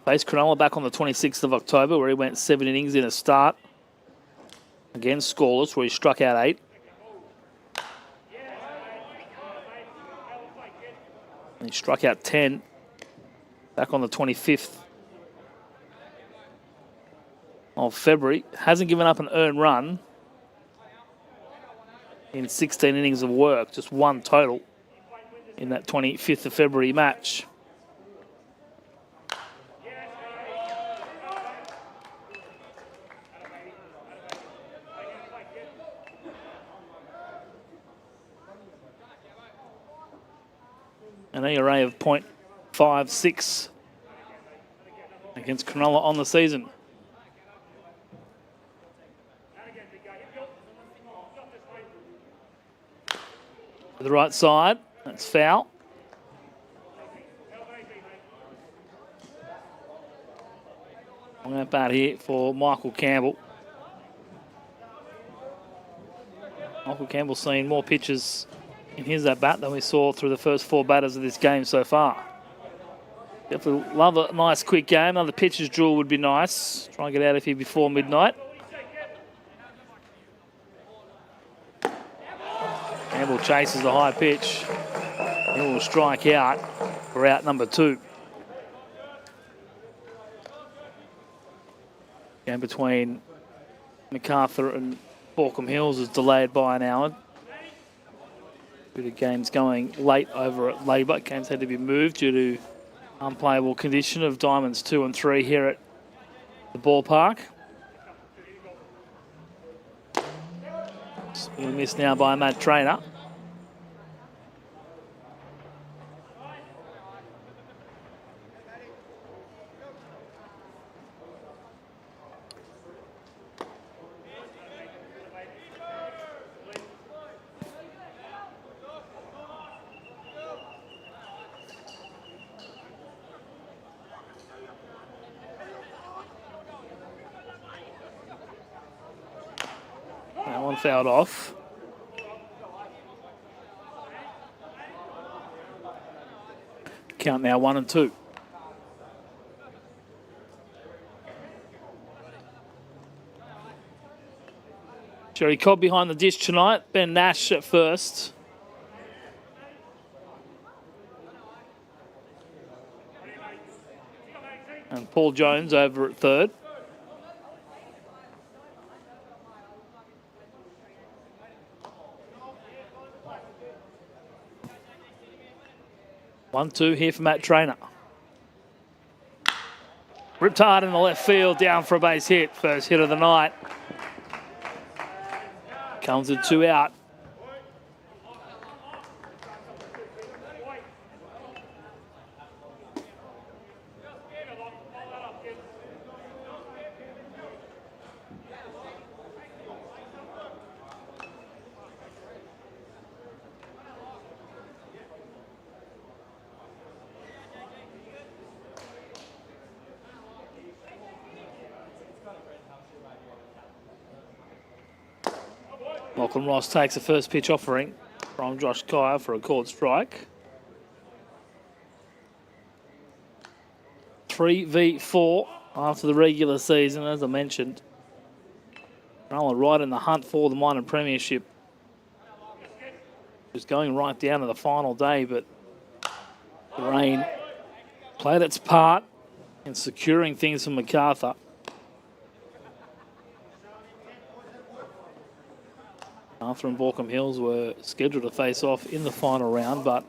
Faced Canola back on the 26th of October, where he went 7 innings in a start. Again, scoreless, where he struck out 8. And he struck out 10 back on the 25th of February. Hasn't given up an earned run in 16 innings of work, just 1 total in that 25th of February match. An ERA of .56 against Canola on the season. To the right side, that's foul. On that bat here for Michael Campbell. Michael Campbell's seen more pitches in his at-bat than we saw through the first 4 batters of this game so far. Definitely love a nice quick game. Another pitcher's drill would be nice. Try and get out of here before midnight. Campbell chases the high pitch. He will strike out for out number 2. Game between MacArthur and Baulkham Hills is delayed by an hour. Due to games going late over at Labour. Games had to be moved due to unplayable condition of Diamonds 2 and 3 here at the ballpark. Being missed now by Matt Trainer. That one fouled off. Count now 1 and 2. Jerry Cobb behind the dish tonight. Ben Nash at first. And Paul Jones over at third. One, two here for Matt Trainer. Ripped hard in the left field, down for a base hit. First hit of the night. Comes with 2 out. Lachlan Ross takes the first pitch offering from Josh Kyer for a called strike. 3v4 after the regular season, as I mentioned. Cronulla right in the hunt for the minor premiership. Just going right down to the final day, but the rain played its part in securing things from MacArthur. Arthur and Baulkham Hills were scheduled to face off in the final round, but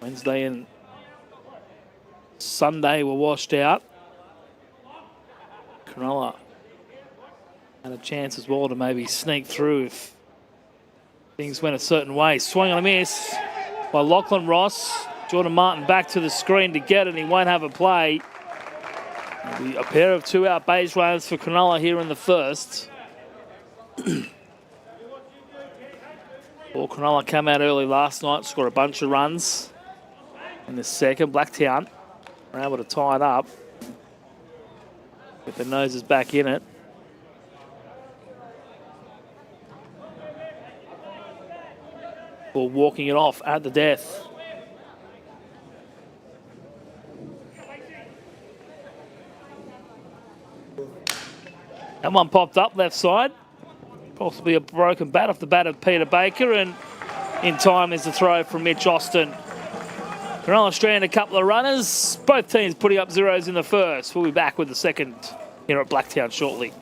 Wednesday and Sunday were washed out. Canola had a chance as well to maybe sneak through if things went a certain way. Swing on a miss by Lachlan Ross. Jordan Martin back to the screen to get it, and he won't have a play. It'll be a pair of 2 out base runners for Canola here in the first. Well, Canola came out early last night, scored a bunch of runs in the second. Blacktown were able to tie it up. Get the noses back in it. For walking it off at the death. That one popped up left side. Possibly a broken bat off the bat of Peter Baker, and in time there's a throw from Mitch Austin. Canola strand a couple of runners. Both teams putting up zeros in the first. We'll be back with the second here at Blacktown shortly.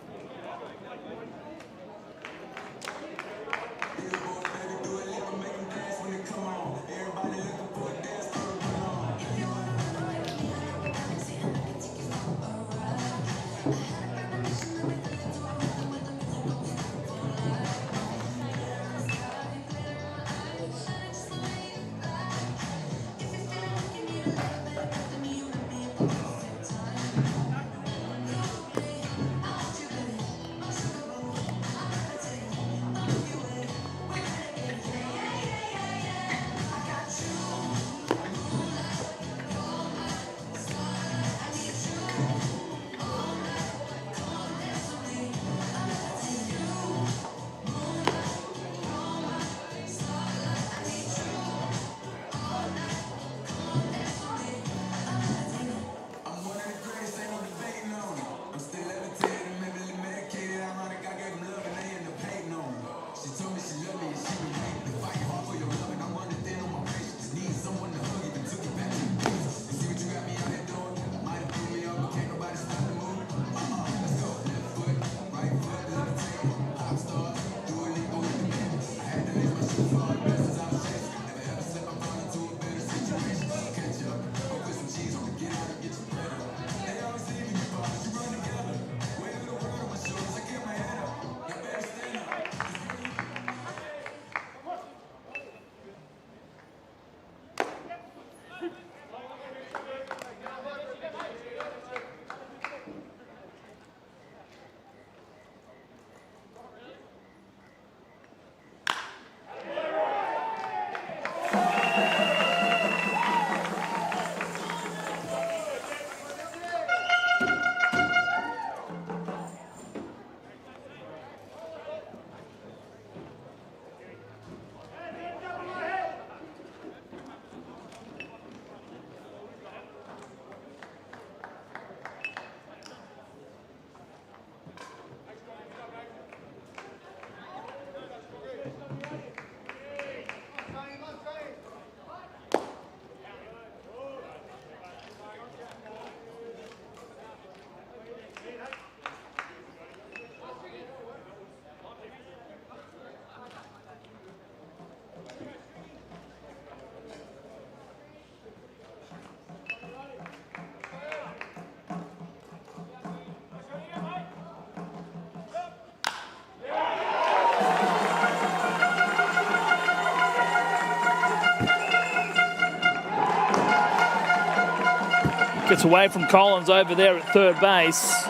Gets away from Collins over there at third base.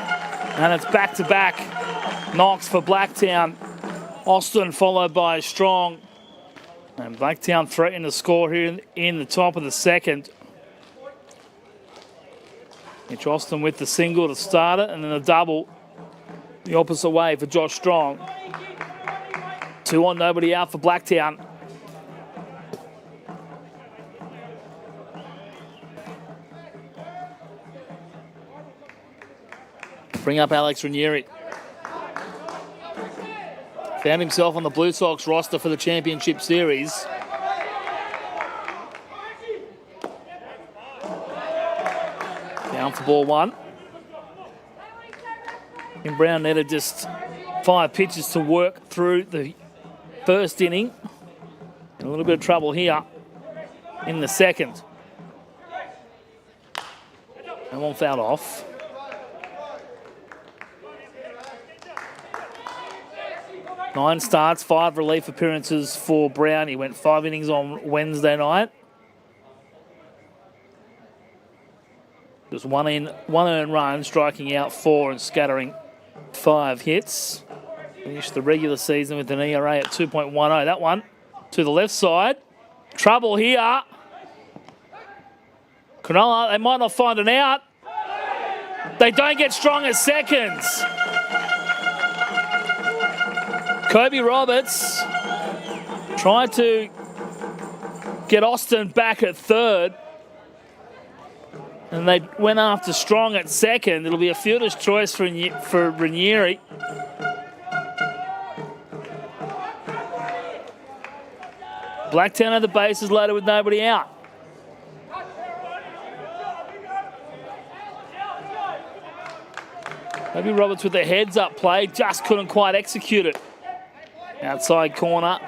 And it's back-to-back knocks for Blacktown. Austin followed by Strong. And Blacktown threatening to score here in the top of the second. Mitch Austin with the single to start it, and then a double the opposite way for Josh Strong. 2 on, nobody out for Blacktown. Bring up Alex Ranieri. Found himself on the Blue Sox roster for the Championship Series. Down for ball 1. And Brown netted just 5 pitches to work through the first inning. And a little bit of trouble here in the second. And one fouled off. Nine starts, 5 relief appearances for Brown. He went 5 innings on Wednesday night. Just one earned run, striking out 4 and scattering 5 hits. Finished the regular season with an ERA at 2.10. That one to the left side. Trouble here. Canola, they might not find an out. They don't get Strong at seconds. Kobe Roberts tried to get Austin back at third. And they went after Strong at second. It'll be a fielder's choice for Ranieri. Blacktown had the bases loaded with nobody out. Maybe Roberts with the heads up play, just couldn't quite execute it. Outside corner.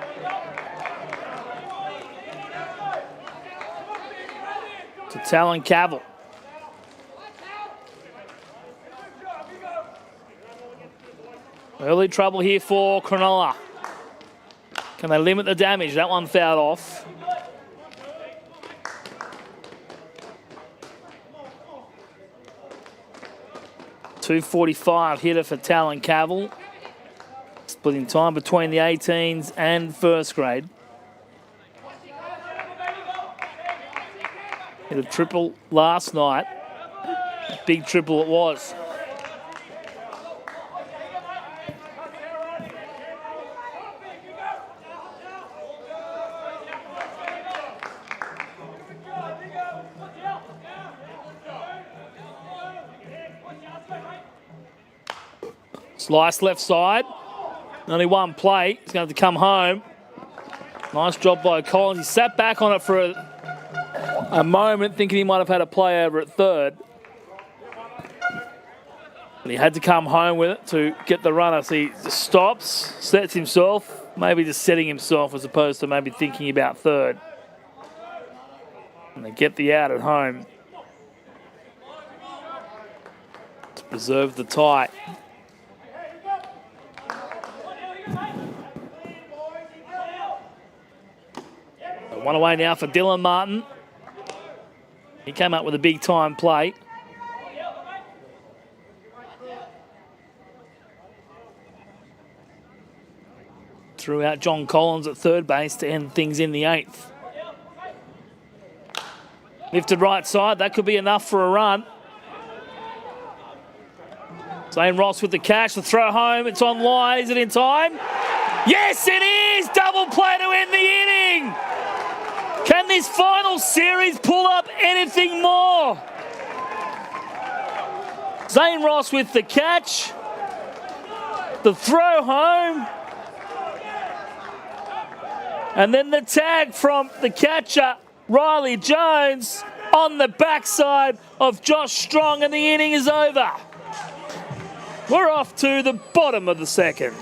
To Talon Cavill. Early trouble here for Cronulla. Can they limit the damage? That one fouled off. .245 hitter for Talon Cavill. Splitting time between the 18s and first grade. Hit a triple last night. Big triple it was. Slice left side. Only one play. He's going to have to come home. Nice job by Collins. He sat back on it for a moment, thinking he might have had a play over at third. But he had to come home with it to get the runner. So he just stops, sets himself, maybe just setting himself as opposed to maybe thinking about third. And they get the out at home to preserve the tie. One away now for Dylan Martin. He came up with a big time play. Threw out John Collins at third base to end things in the 8th. Lifted right side, that could be enough for a run. Zane Ross with the catch, the throw home, it's on line, is it in time? Yes it is! Double play to end the inning! Can this final series pull up anything more? Zane Ross with the catch. The throw home. And then the tag from the catcher, Riley Jones, on the backside of Josh Strong, and the inning is over. We're off to the bottom of the second.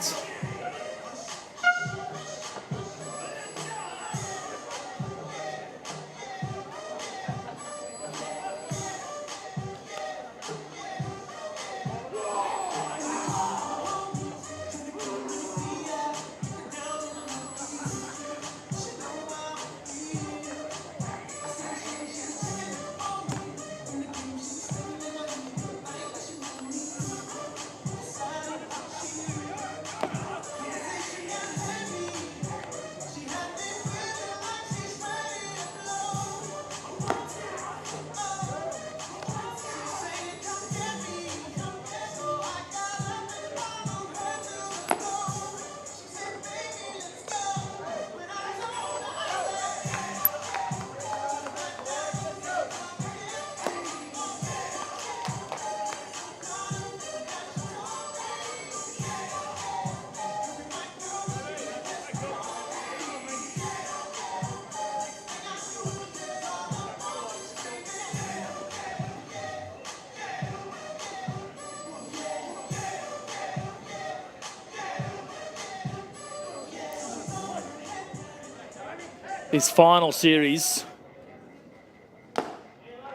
This final series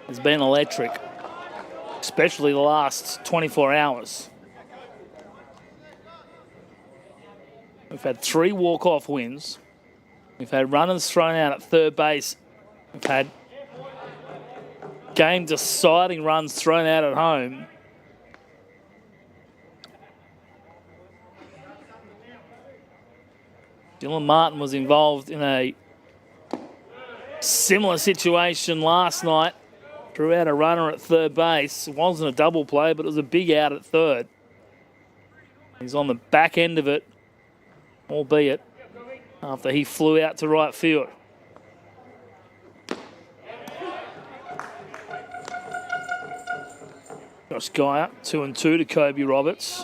has been electric, especially the last 24 hours. We've had 3 walk-off wins. We've had runners thrown out at third base. We've had game-deciding runs thrown out at home. Dylan Martin was involved in a similar situation last night. Threw out a runner at third base. It wasn't a double play, but it was a big out at third. He's on the back end of it, albeit after he flew out to right field. Josh Geyer, 2-2 to Kobe Roberts.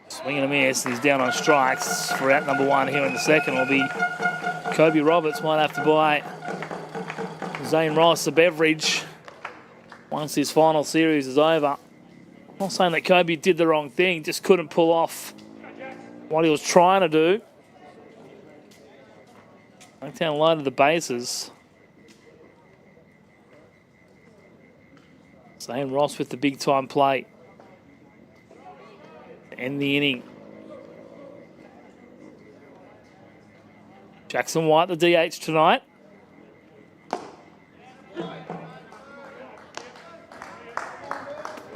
Swing and a miss. He's down on strikes for out number one here in the second. Will be Kobe Roberts. Might have to buy Zane Ross a beverage once his final series is over. I'm not saying that Kobe did the wrong thing, just couldn't pull off what he was trying to do. Blacktown loaded the bases. Zane Ross with the big time play. End the inning. Jackson White, the DH tonight.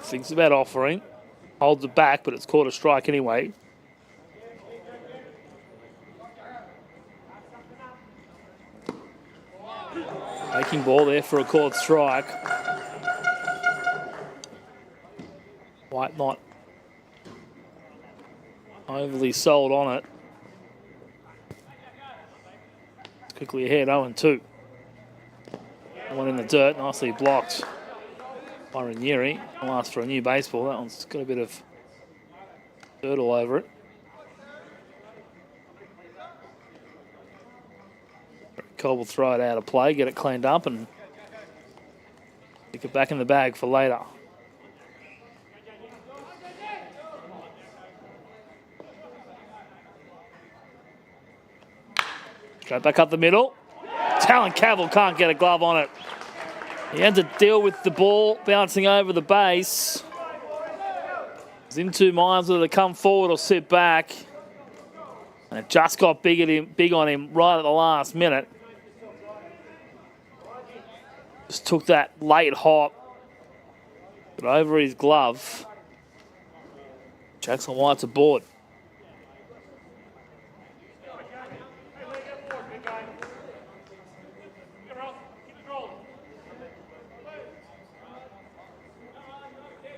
Thinks about offering. Holds it back, but it's caught a strike anyway. Making ball there for a caught strike. White not overly sold on it. Quickly ahead, 0-2. One in the dirt, nicely blocked by Ranieri. I'll ask for a new baseball. That one's got a bit of dirt all over it. Cole will throw it out of play, get it cleaned up, and stick it back in the bag for later. Straight back up the middle. Talon Cavill can't get a glove on it. He had to deal with the ball bouncing over the base. He's in 2 minds whether to come forward or sit back. And it just got big on him right at the last minute. Just took that late hop, but over his glove. Jackson White's aboard.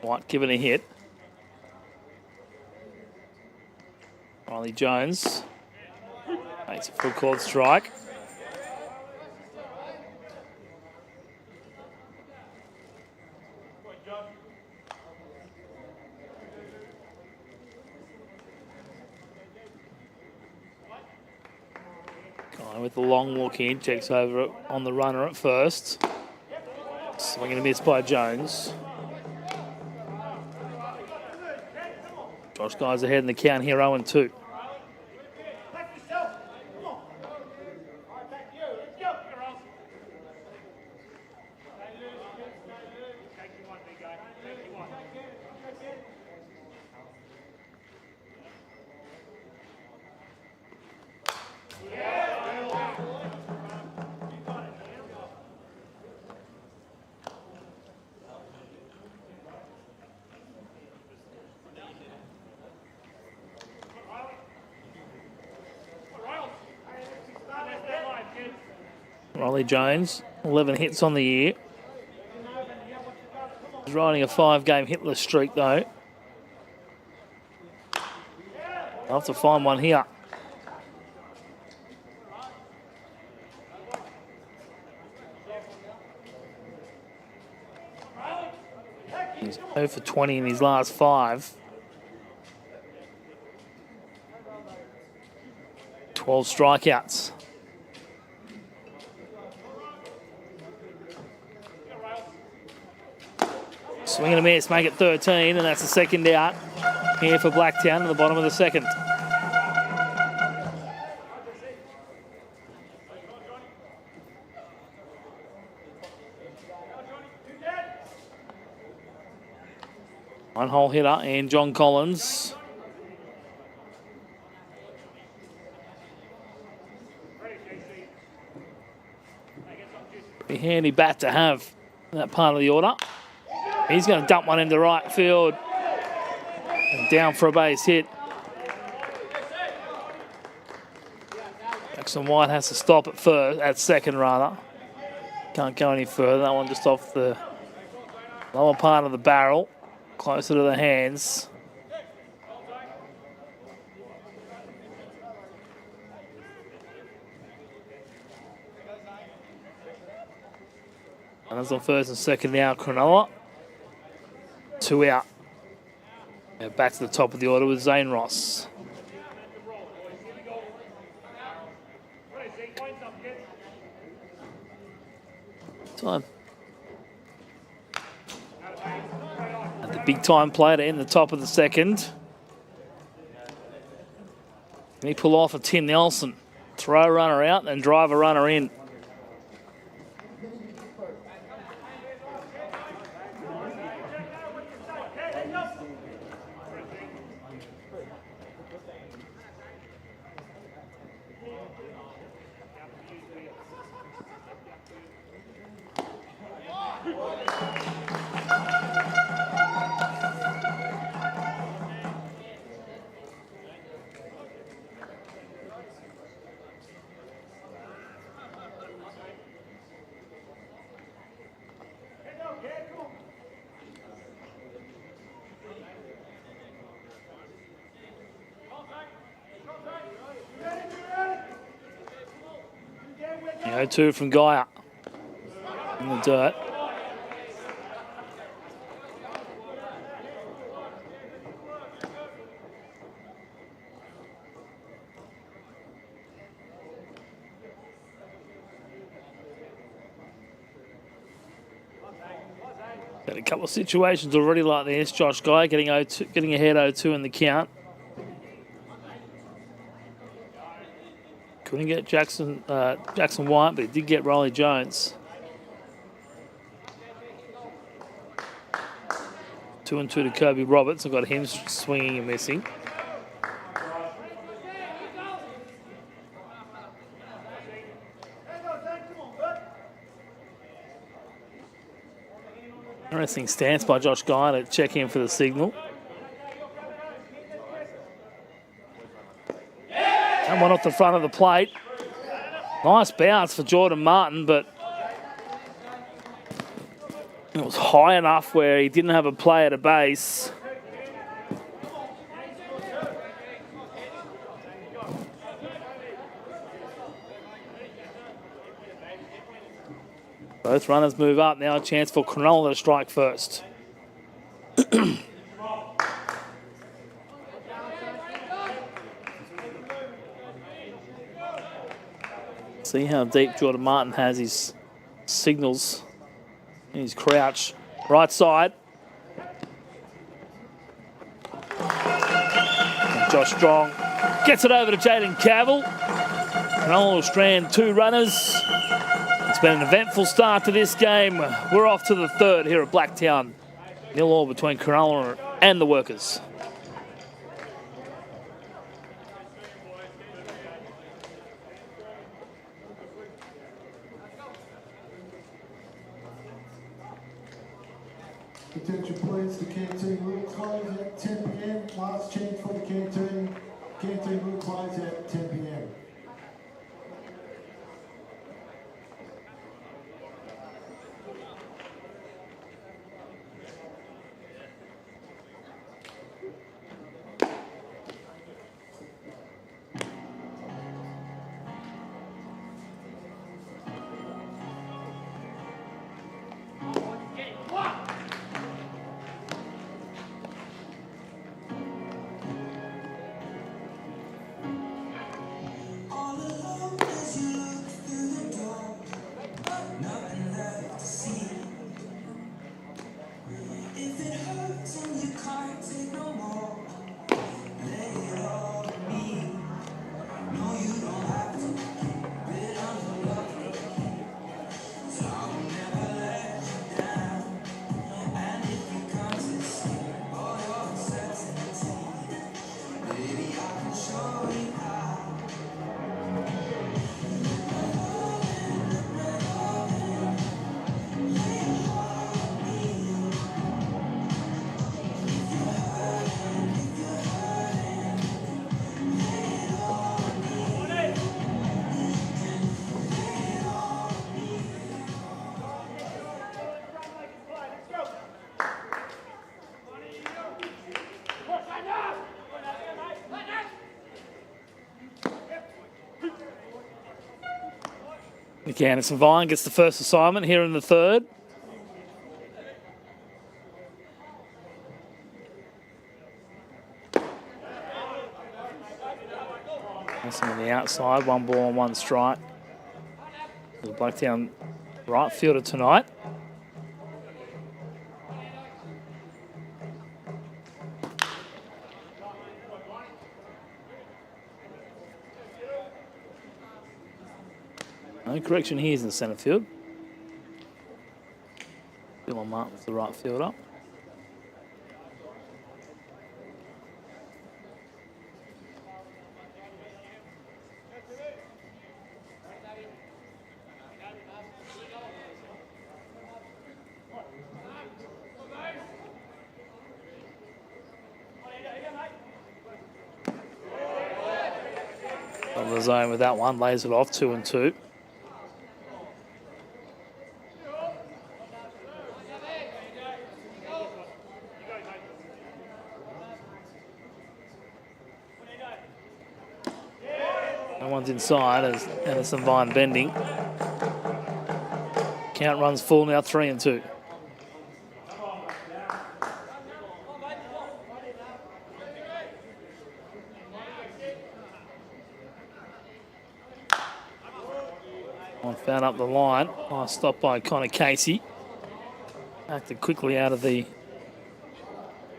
White given a hit. Riley Jones makes a full court strike. Guy with the long walk in, checks over it on the runner at first. Swing and a miss by Jones. Josh Guy's ahead in the count here, 0-2. Riley Jones, 11 hits on the year. He's riding a 5-game hitless streak though. I'll have to find one here. He's 0 for 20 in his last 5. 12 strikeouts. Swing and a miss, make it 13, and that's the second out here for Blacktown at the bottom of the second. One-hole hitter and John Collins. Be handy bat to have in that part of the order. He's going to dump one into right field. And down for a base hit. Jackson White has to stop at second rather. Can't go any further. That one just off the lower part of the barrel, closer to the hands. Runners on first and second now, Canola. 2 out. Now back to the top of the order with Zane Ross. Time. And the big time play to end the top of the second. And he pull off a Tim Nelson. Throw a runner out and drive a runner in. The 0-2 from Gaia in the dirt. Got a couple of situations already like this. Josh Guy getting ahead 0-2 in the count. Couldn't get Jackson White, but he did get Riley Jones. 2-2 to Kobe Roberts. I've got him swinging and missing. Interesting stance by Josh Guy to check in for the signal. And one off the front of the plate. Nice bounce for Jordan Martin, but it was high enough where he didn't have a play at a base. Both runners move up. Now a chance for Cronulla to strike first. See how deep Jordan Martin has his signals in his crouch. Right side. And Josh Strong gets it over to Jaden Cavill. Cronulla will strand 2 runners. It's been an eventful start to this game. We're off to the third here at Blacktown. 0-0 between Canola and the Workers. Attention please, the canteen will close at 10 p.m. Last chance for the canteen. Canteen will close at 10 p.m. Again, Anderson Vine gets the first assignment here in the third. Johnson on the outside, 1 ball and 1 strike. The Blacktown right fielder tonight. No correction here is in centre field. Dylan Martin's the right fielder. On the zone with that one, lays it off 2-2. That one's inside as Anderson Vine bending. Count runs full now, 3-2. One found up the line. Nice stop by Connor Casey. Acted quickly out of the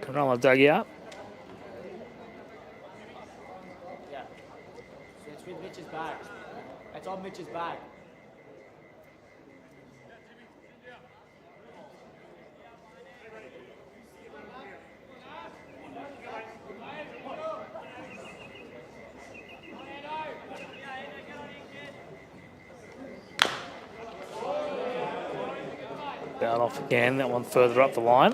Canola dugout. Yeah. So it's with Mitch's bag. It's on Mitch's bag. Down off again, that one further up the line.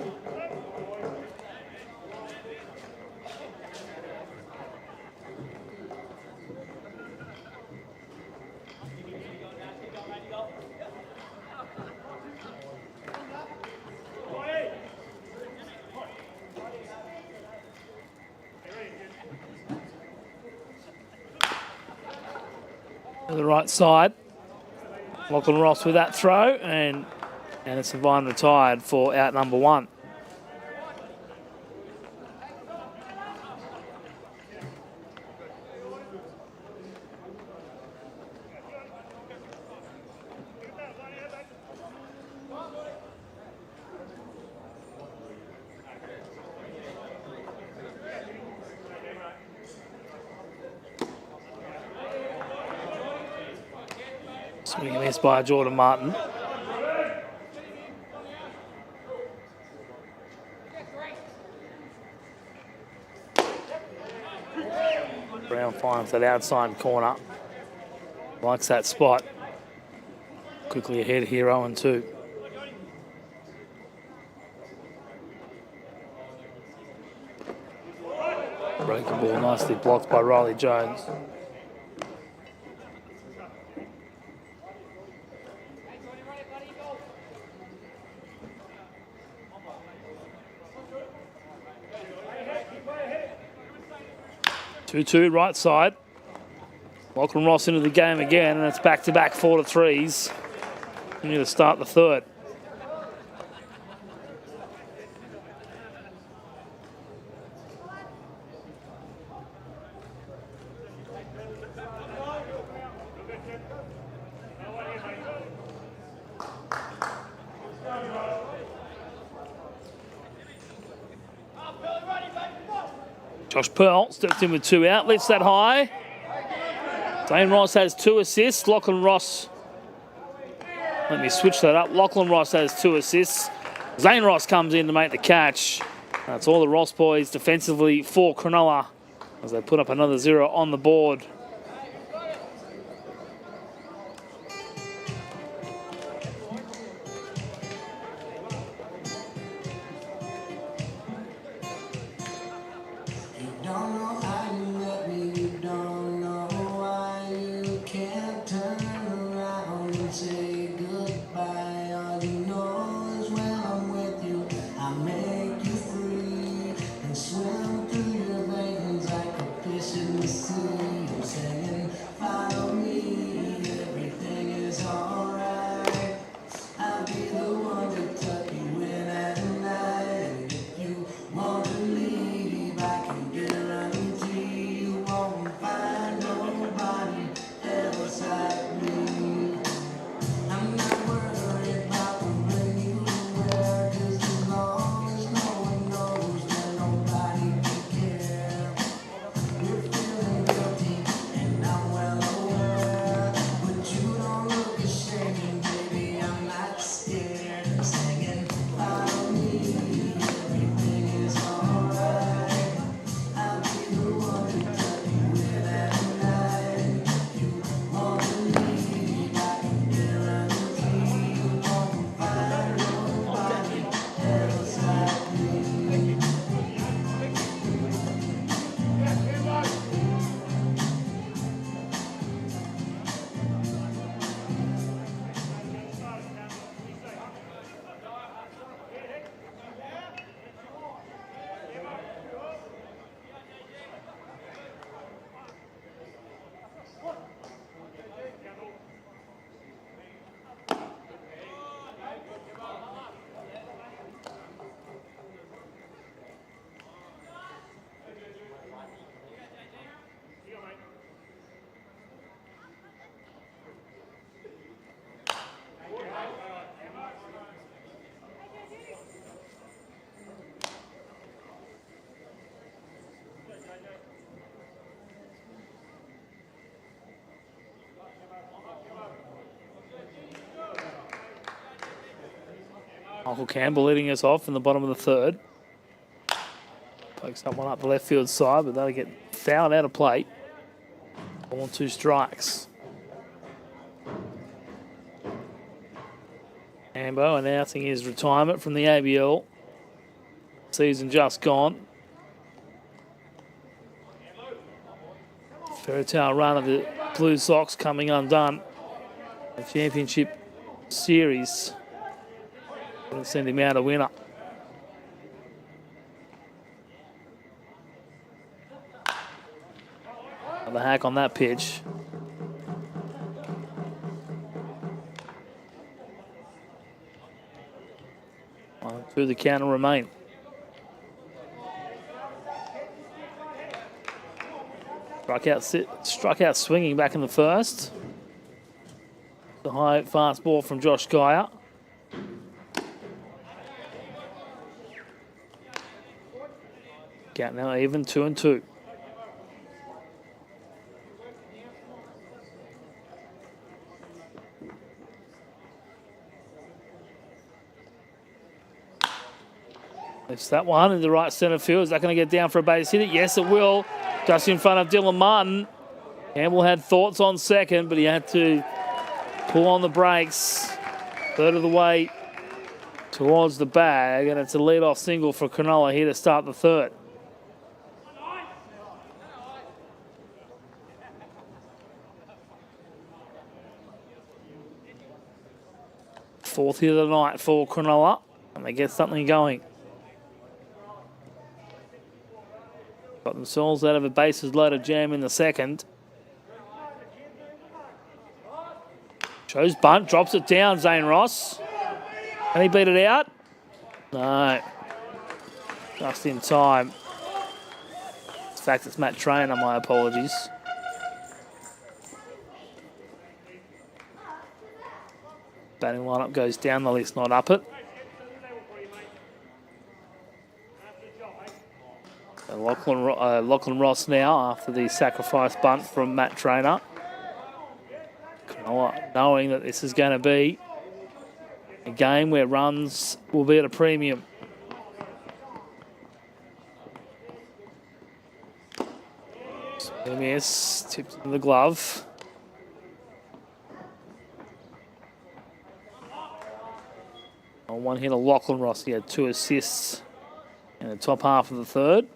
To the right side. Lachlan Ross with that throw, and Anderson Vine retired for out number 1. Swing and miss by Jordan Martin. Brown finds that outside corner. Likes that spot. Quickly ahead here, 0-2. Breaking ball nicely blocked by Riley Jones. Two right side. Lachlan Ross into the game again, and it's back-to-back 4-3s. We need to start the third. Josh Pearl stepped in with 2 out, lifts that high. Zane Ross has 2 assists. Lachlan Ross, let me switch that up. Lachlan Ross has 2 assists. Zane Ross comes in to make the catch. That's all the Ross boys defensively for Cronulla as they put up another 0 on the board. Michael Campbell leading us off in the bottom of the third. Pokes that one up the left field side, but that'll get fouled out of play. 1-2 strikes. Ambo announcing his retirement from the ABL. Season just gone. Fairy tale run of the Blue Sox coming undone. The championship series wouldn't send him out a winner. Another hack on that pitch. Through the count will remain. Struck out swinging back in the first. The high fast ball from Josh Geyer. Count now even 2-2. Lifts that one in the right centre field. Is that going to get down for a base hit? Yes, it will. Just in front of Dylan Martin. Campbell had thoughts on second, but he had to pull on the brakes. Third of the way towards the bag, and it's a lead-off single for Canola here to start the third. Fourth hit of the night for Cronulla, and they get something going. Got themselves out of a bases loaded jam in the second. Shows bunt, drops it down, Zane Ross. Can he beat it out? No. Just in time. In fact, it's Matt Trainer, my apologies. Batting lineup goes down the list, not up it. Lachlan Ross now after the sacrifice bunt from Matt Trainer. Cronulla knowing that this is going to be a game where runs will be at a premium. Miss tipped in the glove. On one hit of Lachlan Ross, he had 2 assists in the top half of the third.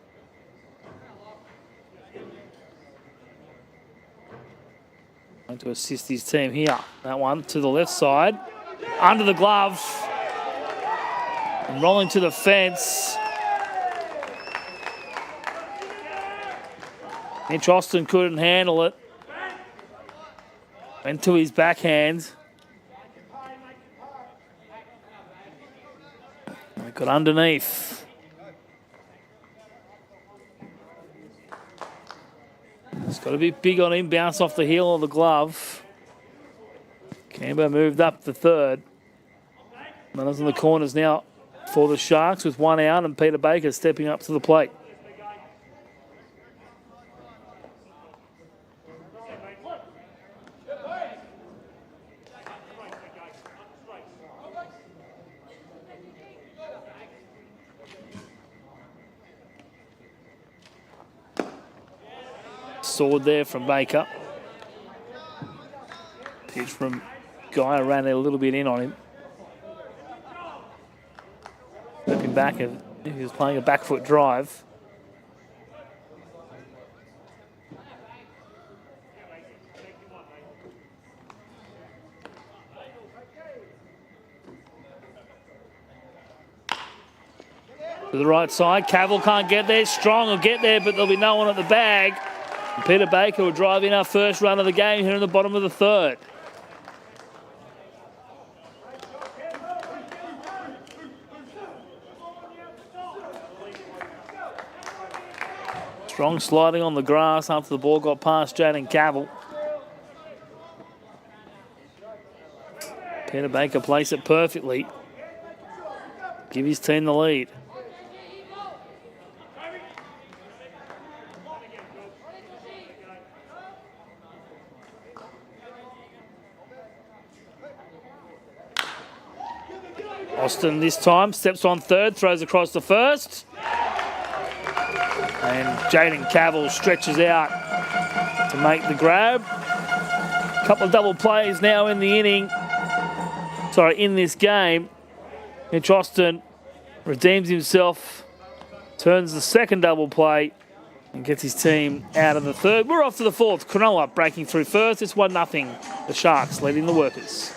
Going to assist his team here. That one to the left side. Under the glove. And rolling to the fence. Mitch Austin couldn't handle it. Went to his backhand. And it got underneath. It's got to be big on him, bounce off the heel of the glove. Cambo moved up the third. Runners in the corners now for the Sharks with 1 out and Peter Baker stepping up to the plate. Sword there from Baker. Pitch from Guy ran a little bit in on him. Stepping back, and he was playing a back foot drive. To the right side, Cavill can't get there. Strong will get there, but there'll be no one at the bag. Peter Baker will drive in our first run of the game here in the bottom of the third. Strong sliding on the grass after the ball got past Jaden Cavill. Peter Baker placed it perfectly. Give his team the lead. Austin this time steps on third, throws across the first. And Jaden Cavill stretches out to make the grab. A couple of double plays now in the inning. In this game. Mitch Austin redeems himself, turns the second double play, and gets his team out of the third. We're off to the fourth. Canola breaking through first. It's 1-0. The Sharks leading the Workers.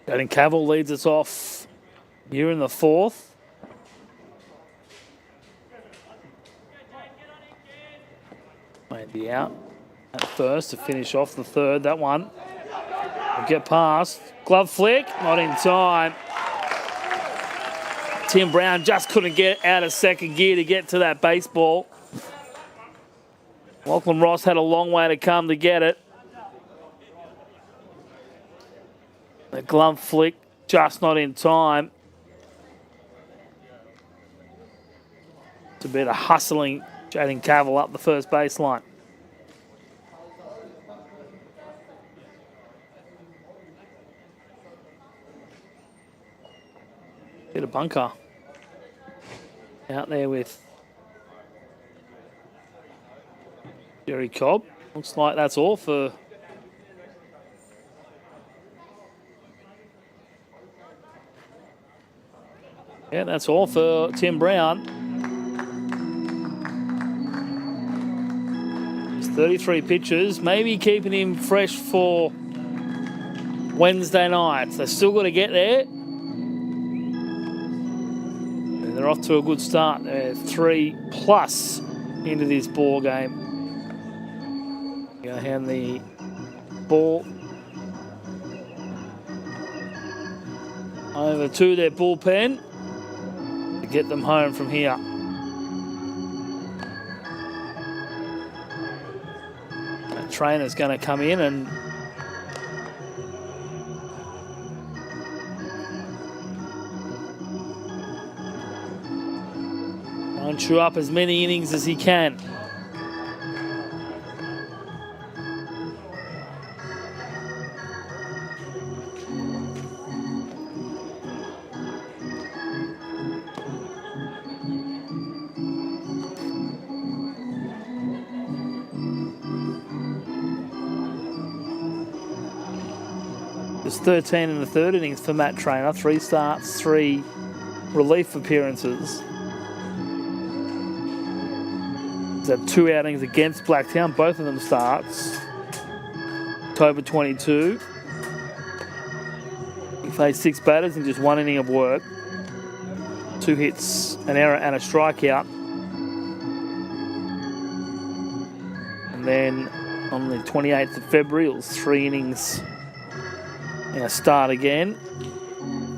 Jaden Cavill leads us off here in the fourth. Maybe out at first to finish off the third. That one will get past. Glove flick, not in time. Tim Brown just couldn't get out of second gear to get to that baseball. Lachlan Ross had a long way to come to get it. The glove flick just not in time. It's a bit of hustling Jaden Cavill up the first baseline. Bit of bunker out there with Jerry Cobb. Looks like that's all for that's all for Tim Brown. It's 33 pitches, maybe keeping him fresh for Wednesday night. They've still got to get there. And they're off to a good start. They're 3+ into this ball game. Going to hand the ball over to their bullpen to get them home from here. That trainer's going to come in and try and chew up as many innings as he can. There's 13 in the third innings for Matt Trainer. 3 starts, 3 relief appearances. He's had 2 outings against Blacktown, both of them starts. October 22. He faced 6 batters in just 1 inning of work. 2 hits, an error and a strikeout. And then on the 28th of February, it was 3 innings and a start again.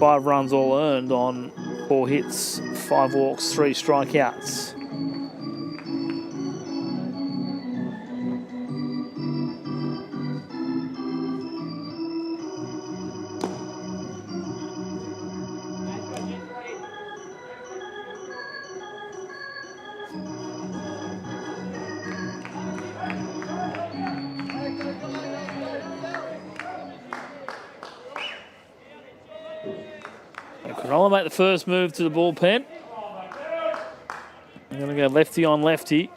5 runs all earned on 4 hits, 5 walks, 3 strikeouts. Canola make the first move to the bullpen. I'm going to go lefty on lefty.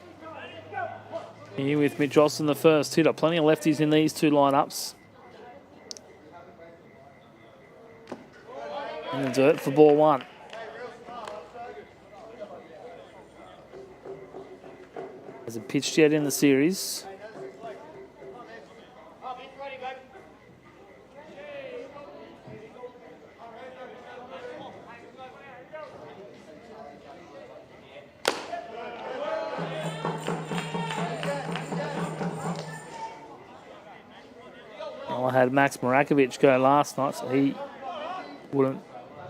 Here with Mitch Austin, the first hitter. Plenty of lefties in these two lineups. And the dirt for ball 1. Hasn't pitched yet in the series. Well, I had Max Marakovic go last night, so he wouldn't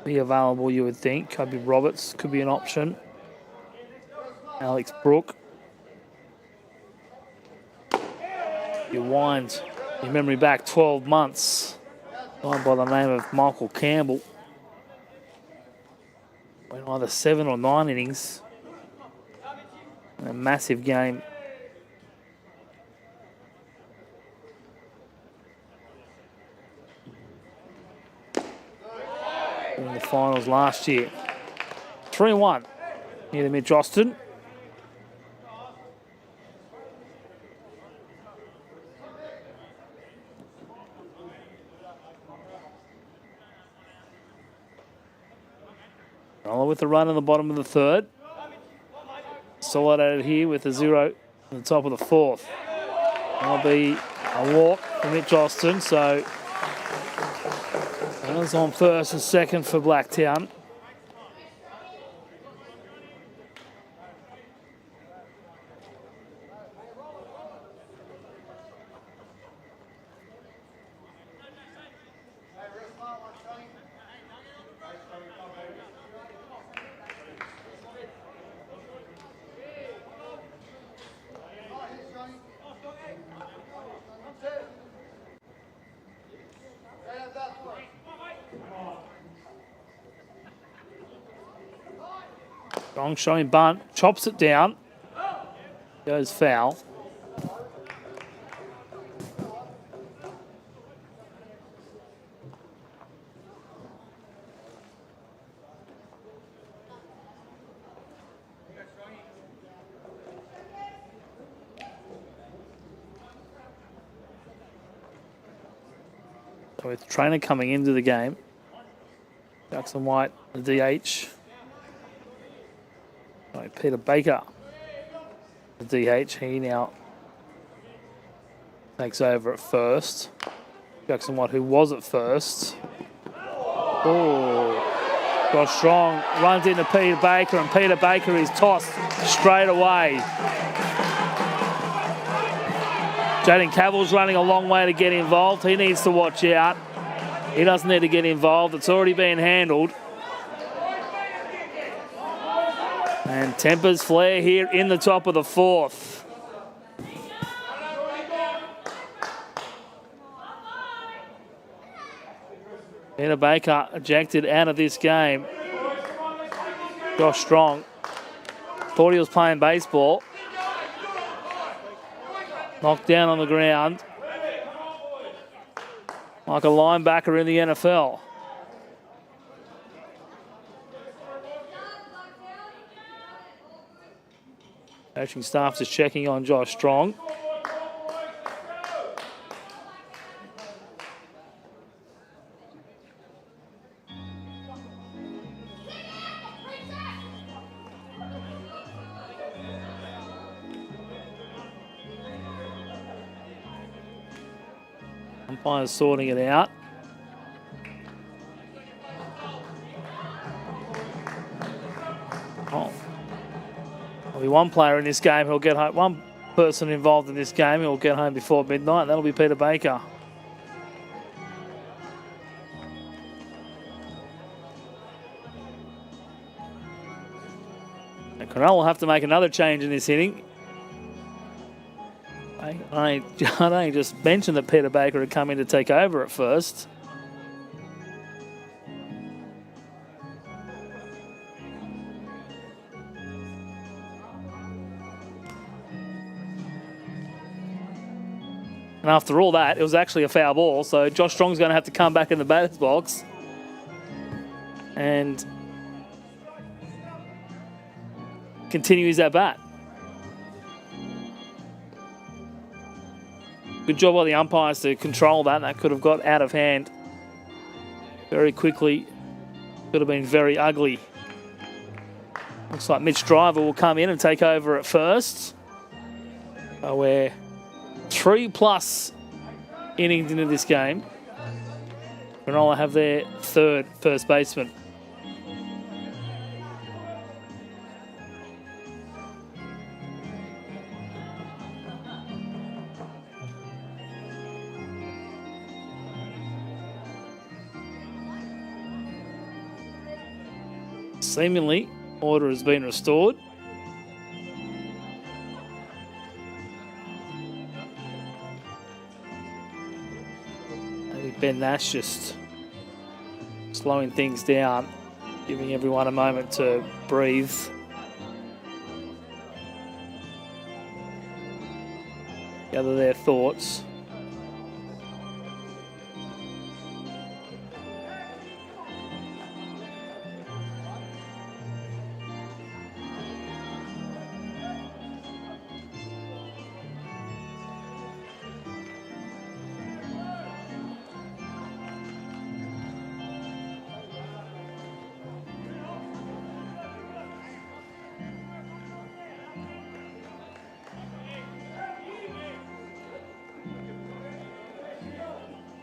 be available, you would think. Kobe Roberts could be an option. Alex Brook. You wind your memory back 12 months. Guy by the name of Michael Campbell. Went either 7 or 9 innings. In a massive game. In the finals last year. 3-1 near the Mitch Austin. Canola with the run in the bottom of the 3rd. Solidated here with a 0 at the top of the 4th. That'll be a walk for Mitch Austin, so runners on first and second for Blacktown. Strong showing bunt, chops it down, goes foul. So with the trainer coming into the game, Jackson White, the DH. Right, Peter Baker, the DH. He now takes over at first. Jackson White, who was at first. Oh, got strong. Runs into Peter Baker, and Peter Baker is tossed straight away. Jaden Cavill's running a long way to get involved. He needs to watch out. He doesn't need to get involved. It's already been handled. And tempers flare here in the top of the 4th. Peter Baker ejected out of this game. Josh Strong thought he was playing baseball. Knocked down on the ground like a linebacker in the NFL. Coaching staff is checking on Josh Strong. Umpire's sorting it out. Oh. There'll be one player in this game who'll get home. One person involved in this game who'll get home before midnight. That'll be Peter Baker. And Canola will have to make another change in this inning. I just mentioned that Peter Baker had come in to take over at first. And after all that, it was actually a foul ball, so Josh Strong's going to have to come back in the batter's box and continue his at-bat. Good job by the umpires to control that. That could have got out of hand very quickly. Could have been very ugly. Looks like Mitch Driver will come in and take over at first. We're 3+ innings into this game. Cronulla have their third first baseman. Seemingly, order has been restored. Maybe Ben Nash just slowing things down, giving everyone a moment to breathe. Gather their thoughts.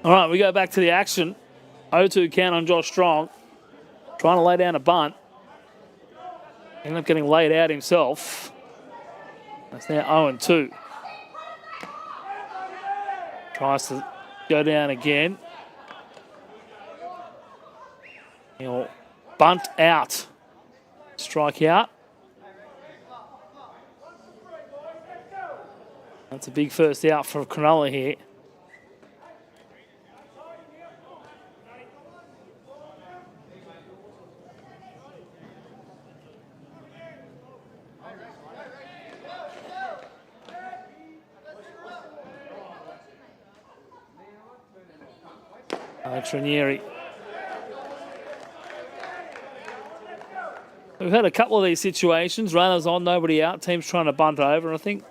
All right, we go back to the action. 0-2 count on Josh Strong. Trying to lay down a bunt. Ended up getting laid out himself. That's now 0-2. Tries to go down again. He'll bunt out. Strike out. That's a big first out for Canola here. Alex Ranieri. We've had a couple of these situations. Runners on, nobody out. Teams trying to bunt over. I think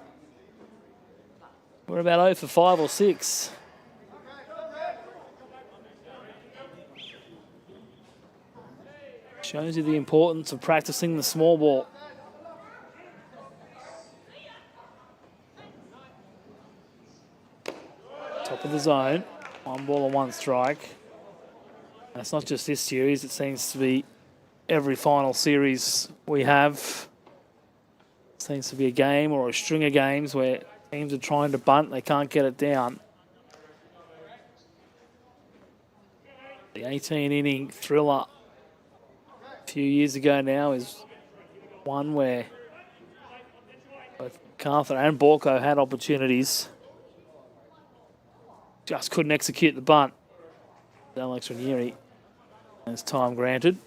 we're about 0 for 5 or 6. Shows you the importance of practicing the small ball. Top of the zone. 1 ball and 1 strike. That's not just this series. It seems to be every final series we have. It seems to be a game or a string of games where teams are trying to bunt. They can't get it down. The 18-inning thriller a few years ago now is one where both Carthen and Borko had opportunities. Just couldn't execute the bunt. Alex Ranieri has time granted.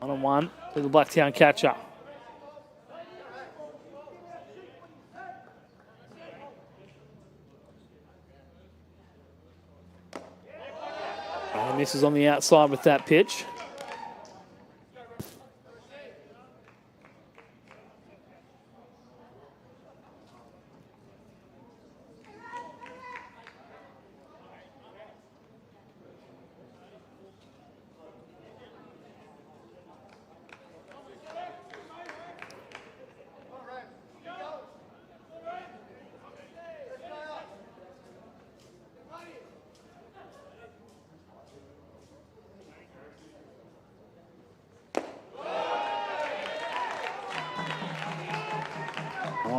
1-1 to the Blacktown catcher. And misses on the outside with that pitch.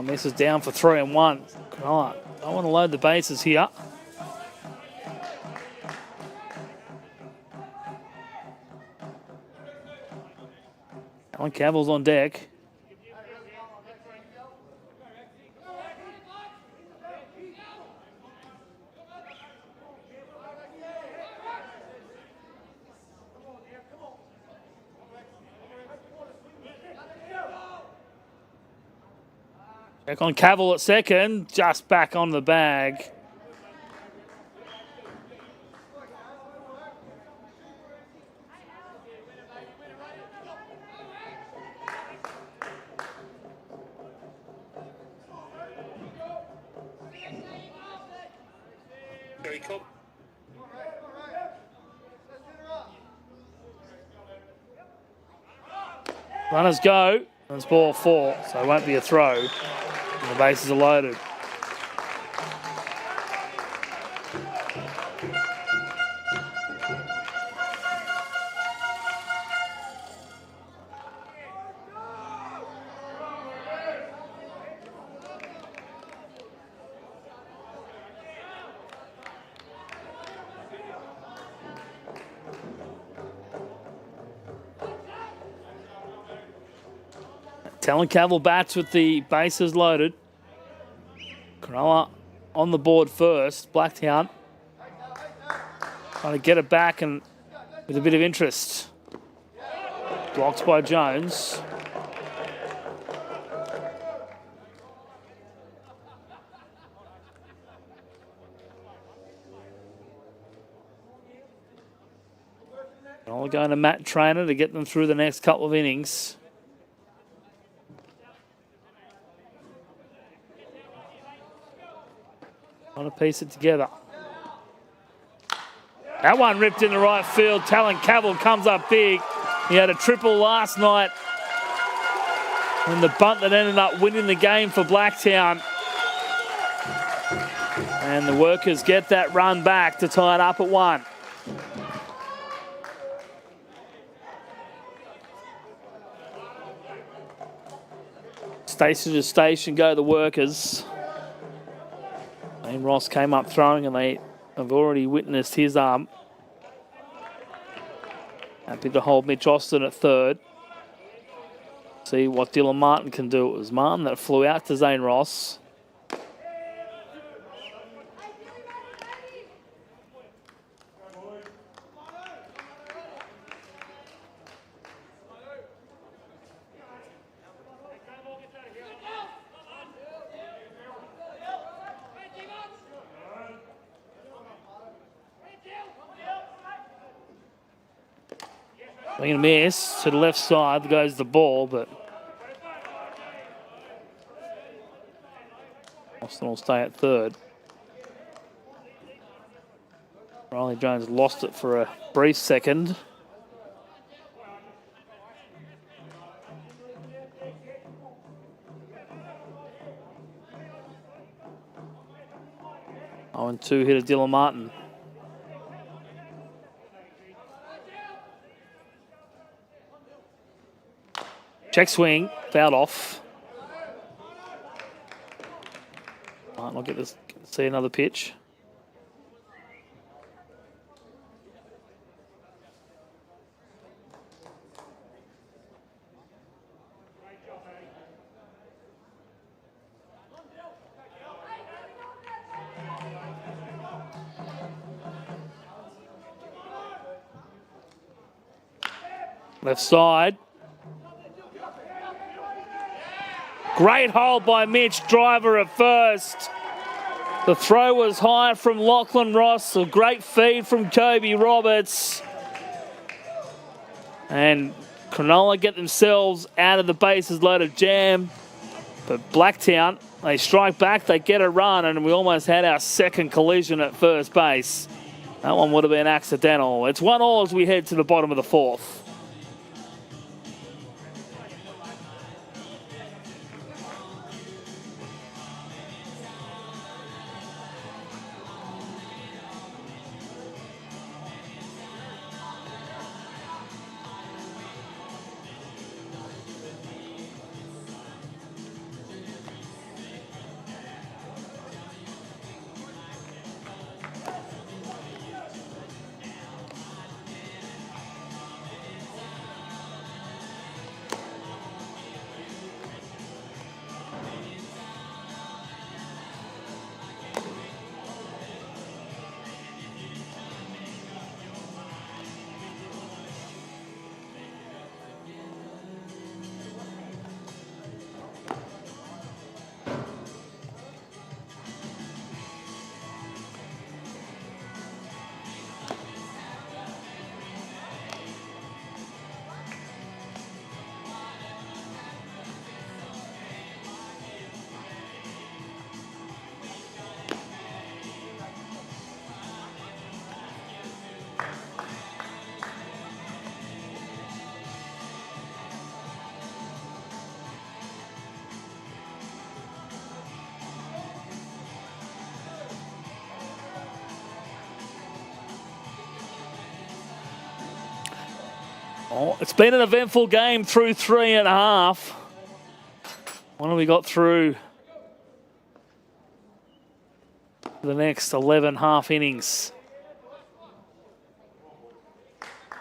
This is down for 3-1. Right, I want to load the bases here. Talon Cavill's on deck. Check on Cavill at second, just back on the bag. Runners go. It's ball 4, so it won't be a throw. And the bases are loaded. Talon Cavill bats with the bases loaded. Cronulla on the board first. Blacktown trying to get it back and with a bit of interest. Blocked by Jones. Cronulla going to Matt Trainer to get them through the next couple of innings. Trying to piece it together. That one ripped in the right field. Talon Cavill comes up big. He had a triple last night. And the bunt that ended up winning the game for Blacktown. And the Workers get that run back to tie it up at 1. Station to station go the Workers. And Ross came up throwing and they have already witnessed his arm. Happy to hold Mitch Austin at third. See what Dylan Martin can do. It was Martin that flew out to Zane Ross. Swing and miss to the left side goes the ball, but Austin will stay at third. Riley Jones lost it for a brief second. Oh, and 2 hit of Dylan Martin. Check swing, fouled off. Might not get to see another pitch. Left side. Great hold by Mitch, driver at first. The throw was high from Lachlan Ross, a great feed from Kobe Roberts. And Canola get themselves out of the bases loaded jam. But Blacktown, they strike back, they get a run, and we almost had our second collision at first base. That one would have been accidental. It's 1-1 as we head to the bottom of the 4th. Oh, it's been an eventful game through 3.5. What have we got through the next 11 half innings?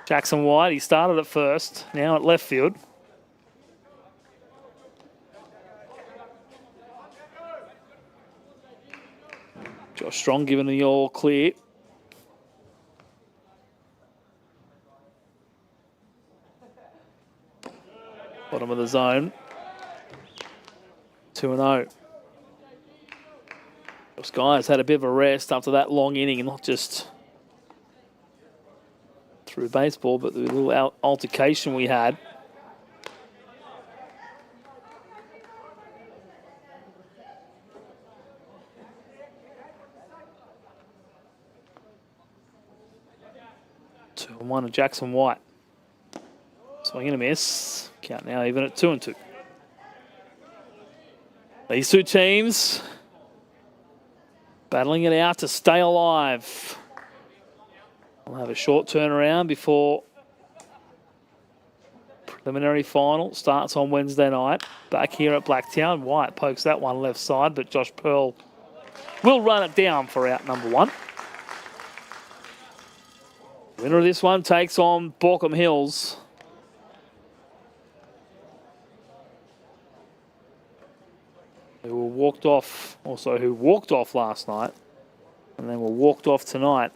Jackson White, he started at first, now at left field. Josh Strong giving the all clear. Bottom of the zone. 2-0. Those guys had a bit of a rest after that long inning, and not just through baseball, but the little altercation we had. Two and one to Jackson White. Swing and a miss. Count now even at 2-2. These two teams battling it out to stay alive. We'll have a short turnaround before preliminary final starts on Wednesday night. Back here at Blacktown. White pokes that one left side, but Josh Pearl will run it down for out number one. Winner of this one takes on Borkham Hills. Who walked off last night, and then were walked off tonight.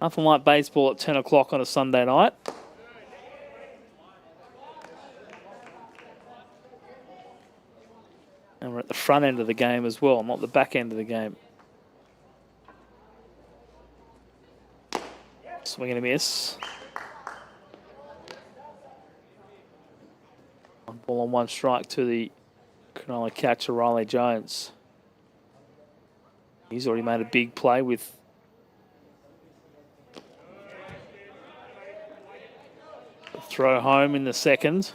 Nothing like baseball at 10 o'clock on a Sunday night. And we're at the front end of the game as well, not the back end of the game. Swing and a miss. One ball on one strike to the Canola catcher, Riley Jones. He's already made a big play with the throw home in the second.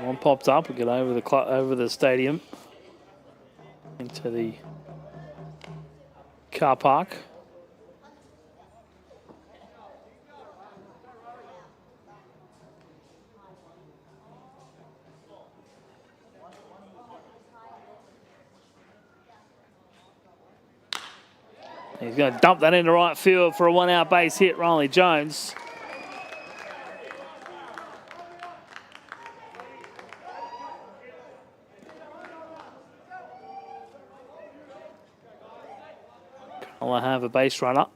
One popped up. We get over the stadium into the car park. He's going to dump that into right field for a one-out base hit, Riley Jones. I'll have a base runner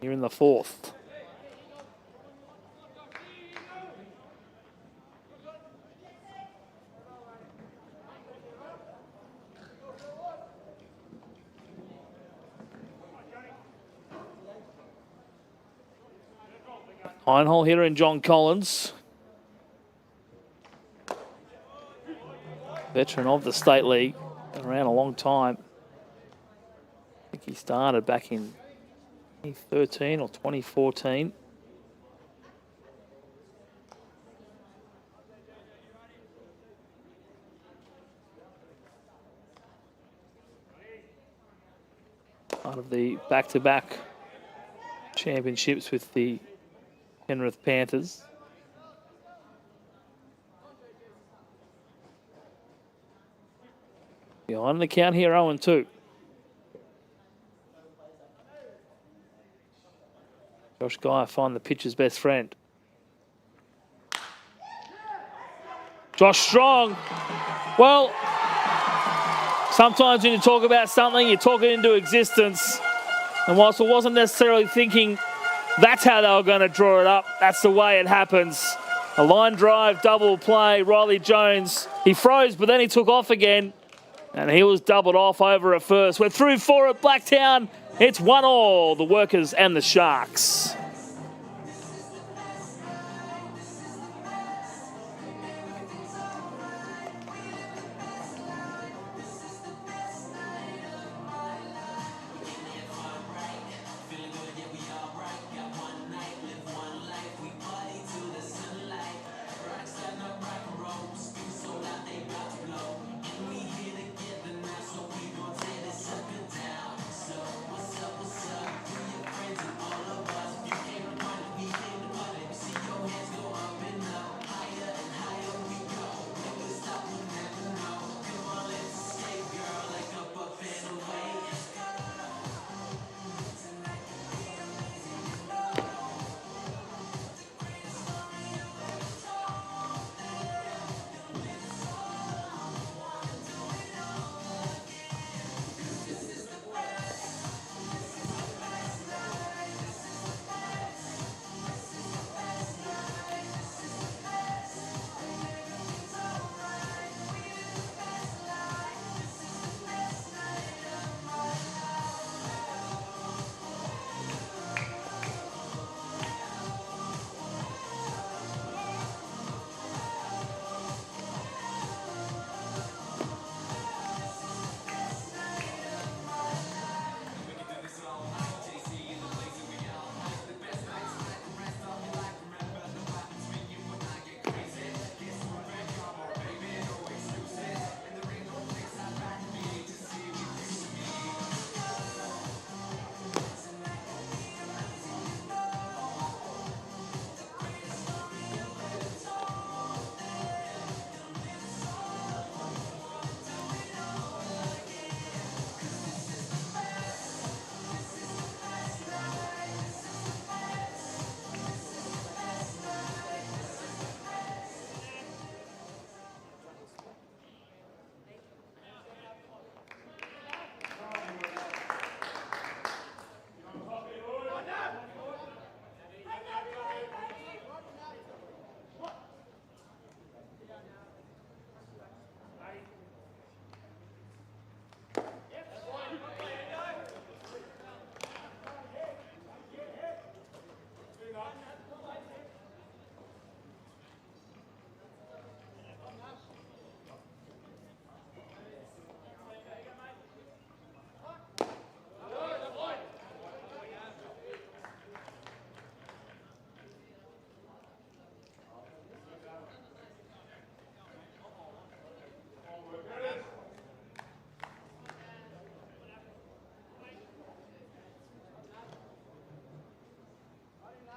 here in the fourth. Nine-hole hitter in John Collins. Veteran of the State League. Been around a long time. I think he started back in 2013 or 2014. Part of the back-to-back championships with the Penrith Panthers. Behind the count here, 0-2. Josh Guy find the pitcher's best friend. Josh Strong. Well, sometimes when you talk about something, you talk it into existence. And whilst I wasn't necessarily thinking that's how they were going to draw it up, that's the way it happens. A line drive, double play, Riley Jones. He froze, but then he took off again. And he was doubled off over at first. We're through 4 at Blacktown. It's 1-1, the Workers and the Sharks.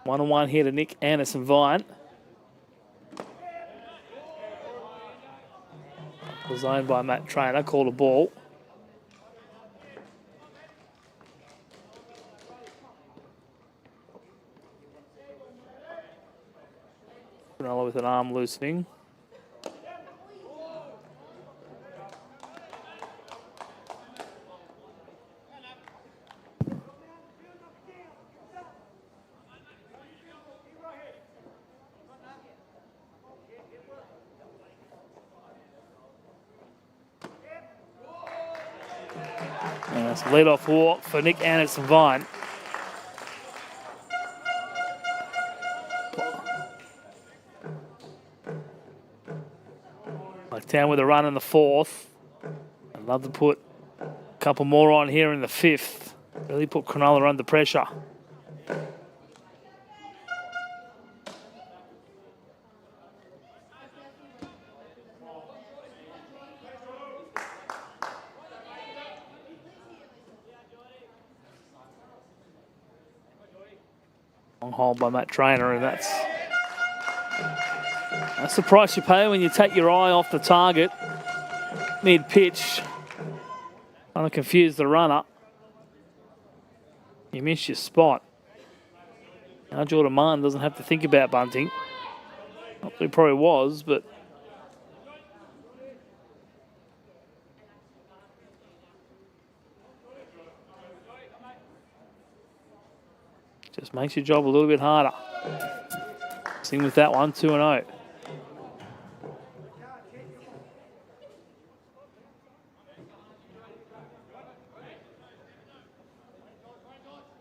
1-1 here to Nick Anderson-Vine. Was owned by Matt Trainer, called a ball. Canola with an arm loosening. And that's a lead-off walk for Nick Anderson-Vine. Blacktown with a run in the 4th. I'd love to put a couple more on here in the 5th. Really put Canola under pressure. Long hold by Matt Trainer, and that's the price you pay when you take your eye off the target mid-pitch. Trying to confuse the runner. You miss your spot. Now Jordan Martin doesn't have to think about bunting. Not that he probably was, but just makes your job a little bit harder. Sing with that one, 2-0.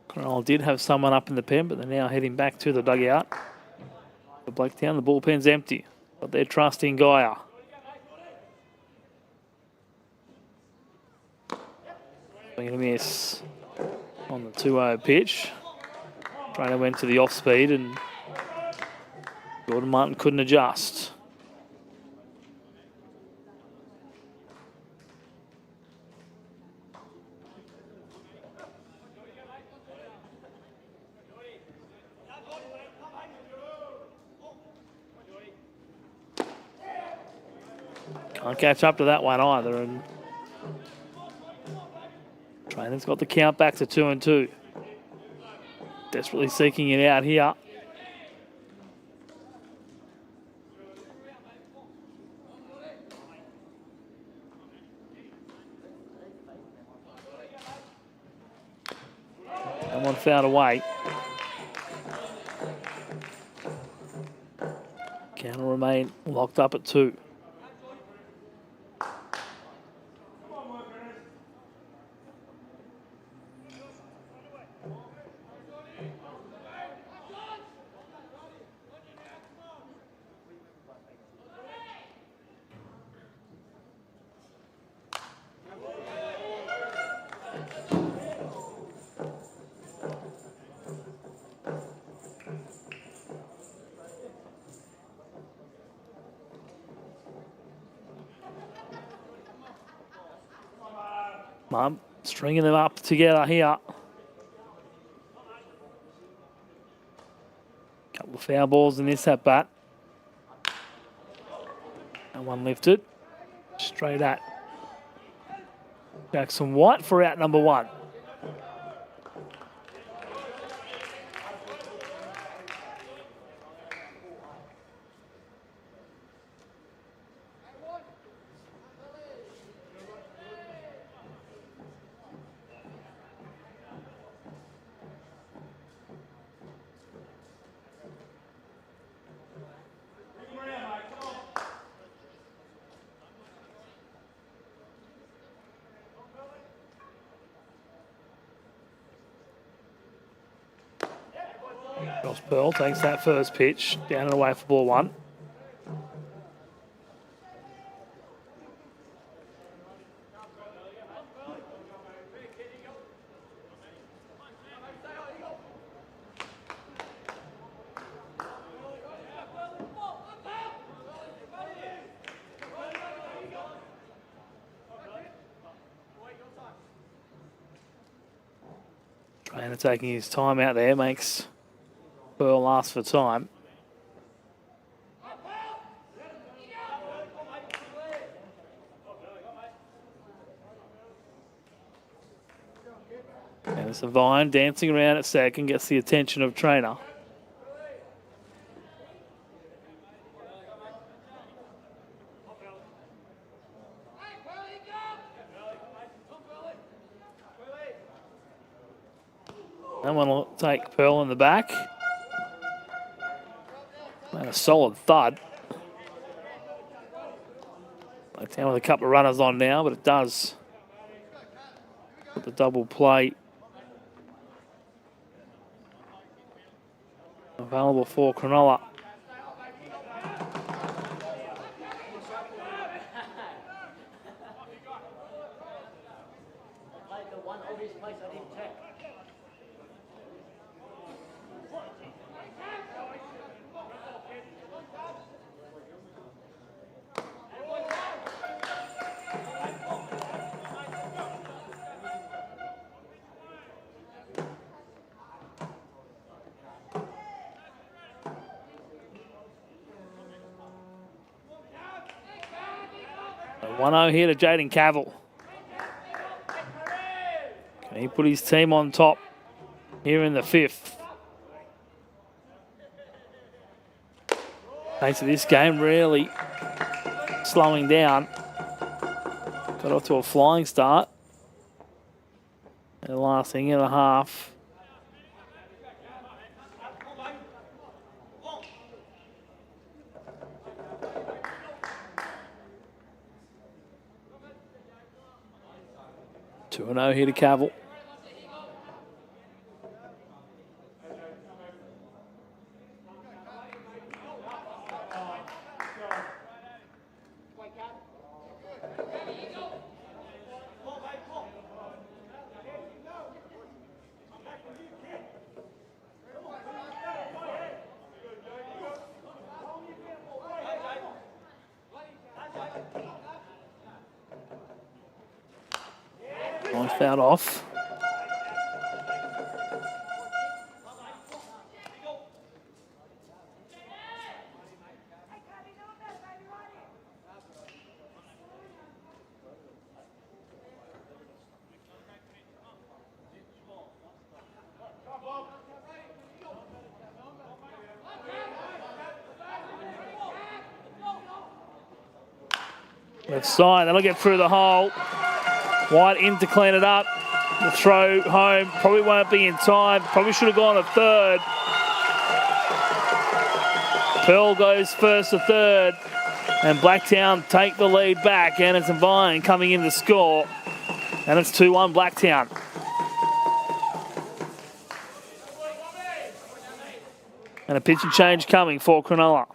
Cronulla did have someone up in the pen, but they're now heading back to the dugout. For Blacktown, the bullpen's empty, but they're trusting Gaia. Swing and a miss on the 2-0 pitch. Trainer went to the off speed and Jordan Martin couldn't adjust. Can't catch up to that one either, and Trainer's got the count back to 2-2. Desperately seeking it out here. And one fouled away. Count will remain locked up at 2. Mum, stringing them up together here. Couple of foul balls in this at bat. And one lifted. Straight at Jackson White for out number 1. Ross Pearl takes that first pitch, down and away for ball 1. Trainer taking his time out there, makes Pearl asked for time. And it's a Vine dancing around at second, gets the attention of trainer. That one will take Pearl in the back. And a solid thud. Blacktown with a couple of runners on now, but it does put the double play available for Cronulla. A 1-0 here to Jaden Cavill. Can he put his team on top here in the 5th? Pace of this game really slowing down. Got off to a flying start. And the last inning and a half. Two 2-0 here to Cavill. Nice foul off. Left side, that'll get through the hole. White in to clean it up. The throw home probably won't be in time. Probably should have gone a third. Pearl goes first to third. And Blacktown take the lead back. Anderson Vine coming in to score. And it's 2-1 Blacktown. And a pitching change coming for Canola.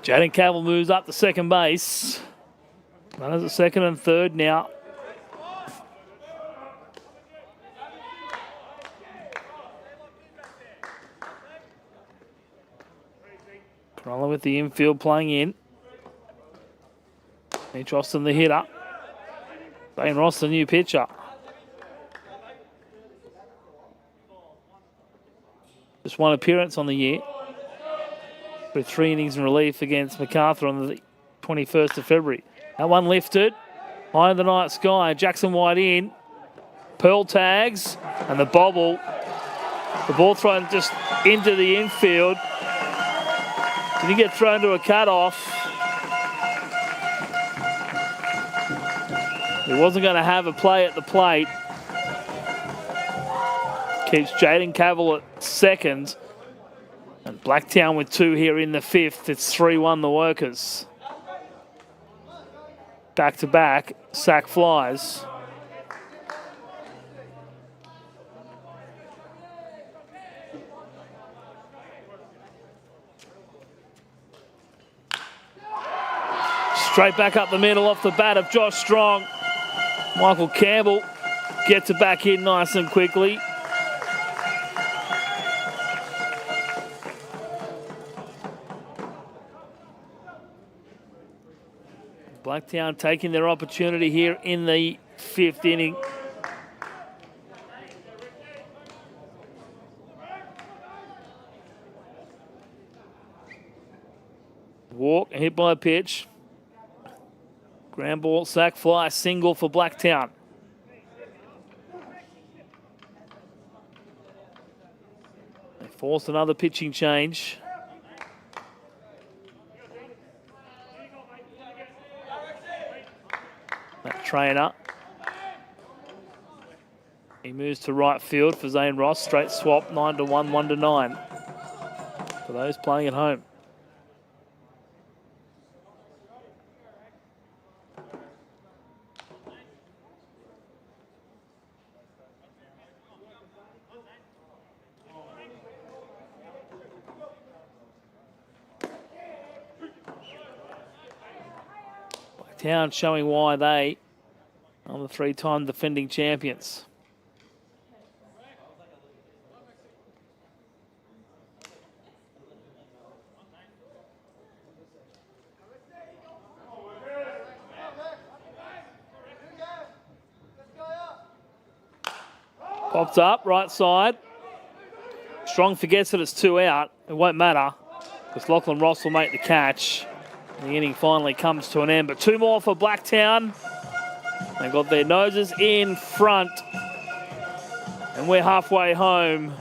Jaden Cavill moves up to second base. Runners at second and third now. Canola with the infield playing in. Mitch Austin the hitter. Zane Ross the new pitcher. Just one appearance on the year. With 3 innings in relief against MacArthur on the 21st of February. That one lifted. High in the night sky. Jackson White in. Pearl tags. And the bobble. The ball thrown just into the infield. Did he get thrown to a cutoff? He wasn't going to have a play at the plate. Keeps Jaden Cavill at second. And Blacktown with 2 here in the 5th. It's 3-1 the Workers. Back-to-back sack flies. Straight back up the middle off the bat of Josh Strong. Michael Campbell gets it back in nice and quickly. Blacktown taking their opportunity here in the 5th inning. Walk, hit by a pitch. Ground ball, sack fly, single for Blacktown. They forced another pitching change. That trainer. He moves to right field for Zane Ross. Straight swap, 9-1, 1-9. For those playing at home. Town showing why they are the 3-time defending champions. Pops up, right side. Strong forgets that it's 2 out. It won't matter because Lachlan Ross will make the catch. The inning finally comes to an end, but 2 more for Blacktown. They got their noses in front, and we're halfway home.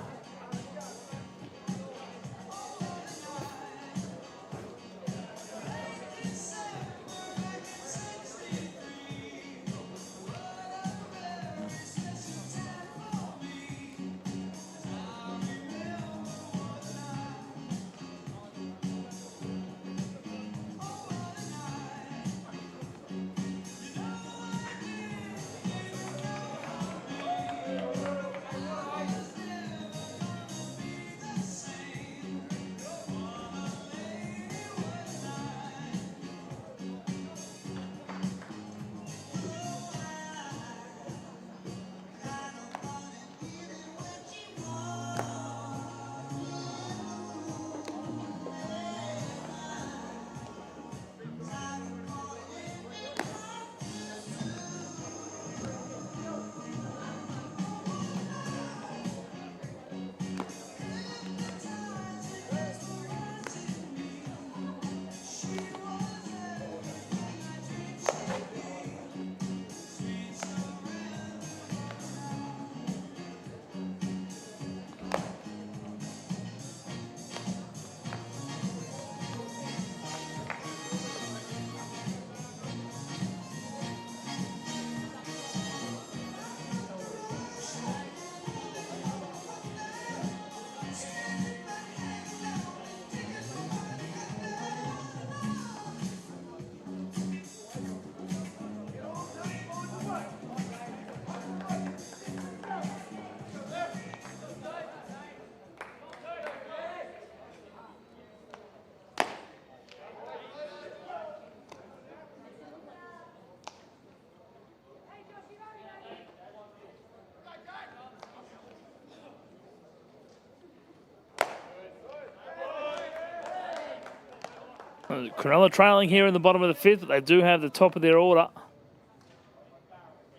Cronulla trailing here in the bottom of the fifth, but they do have the top of their order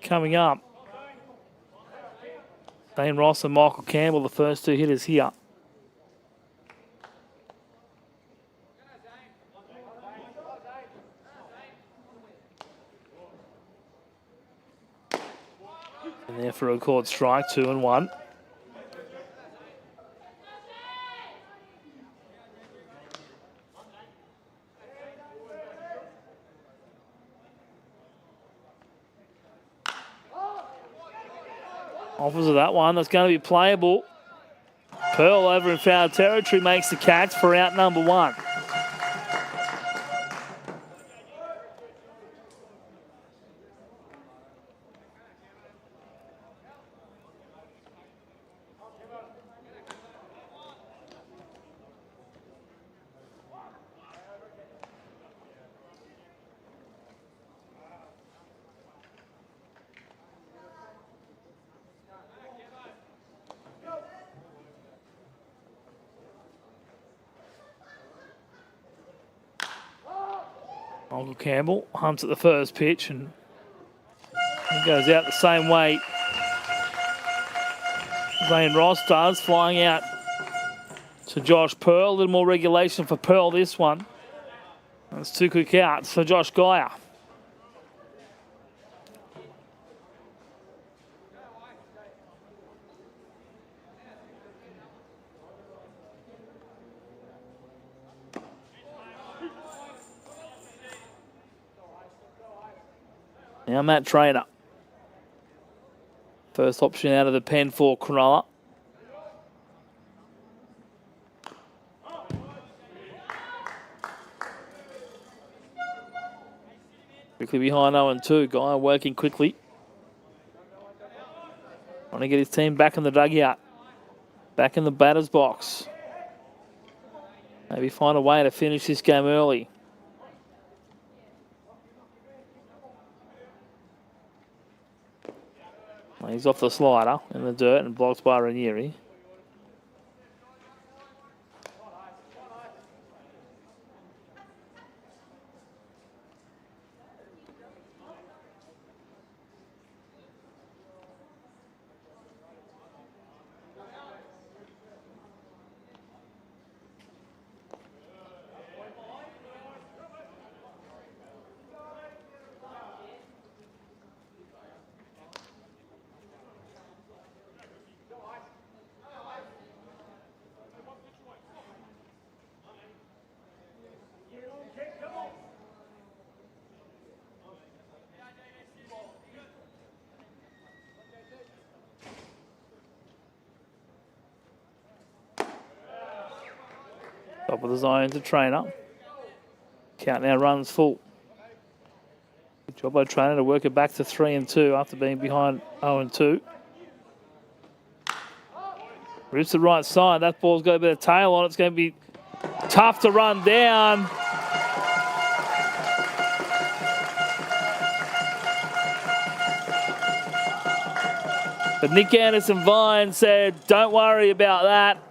coming up. Dane Ross and Michael Campbell, the first two hitters here. And there for a called strike, 2-1. Offers of that one, that's going to be playable. Pearl over in foul territory makes the catch for out number one. Uncle Campbell humps at the first pitch and he goes out the same way Zane Ross does, flying out to Josh Pearl. A little more regulation for Pearl this one. That's 2 quick outs for Josh Geyer. Now Matt Trainer. First option out of the pen for Canola. Quickly behind 0-2. Guy working quickly. Trying to get his team back in the dugout. Back in the batter's box. Maybe find a way to finish this game early. He's off the slider in the dirt and blocked by Ranieri. Top of the zone to Trainer. Count now runs full. Good job by Trainer to work it back to 3-2 after being behind 0-2. Rips the right side. That ball's got a bit of tail on it. It's going to be tough to run down. But Nick Anderson-Vine said, don't worry about that.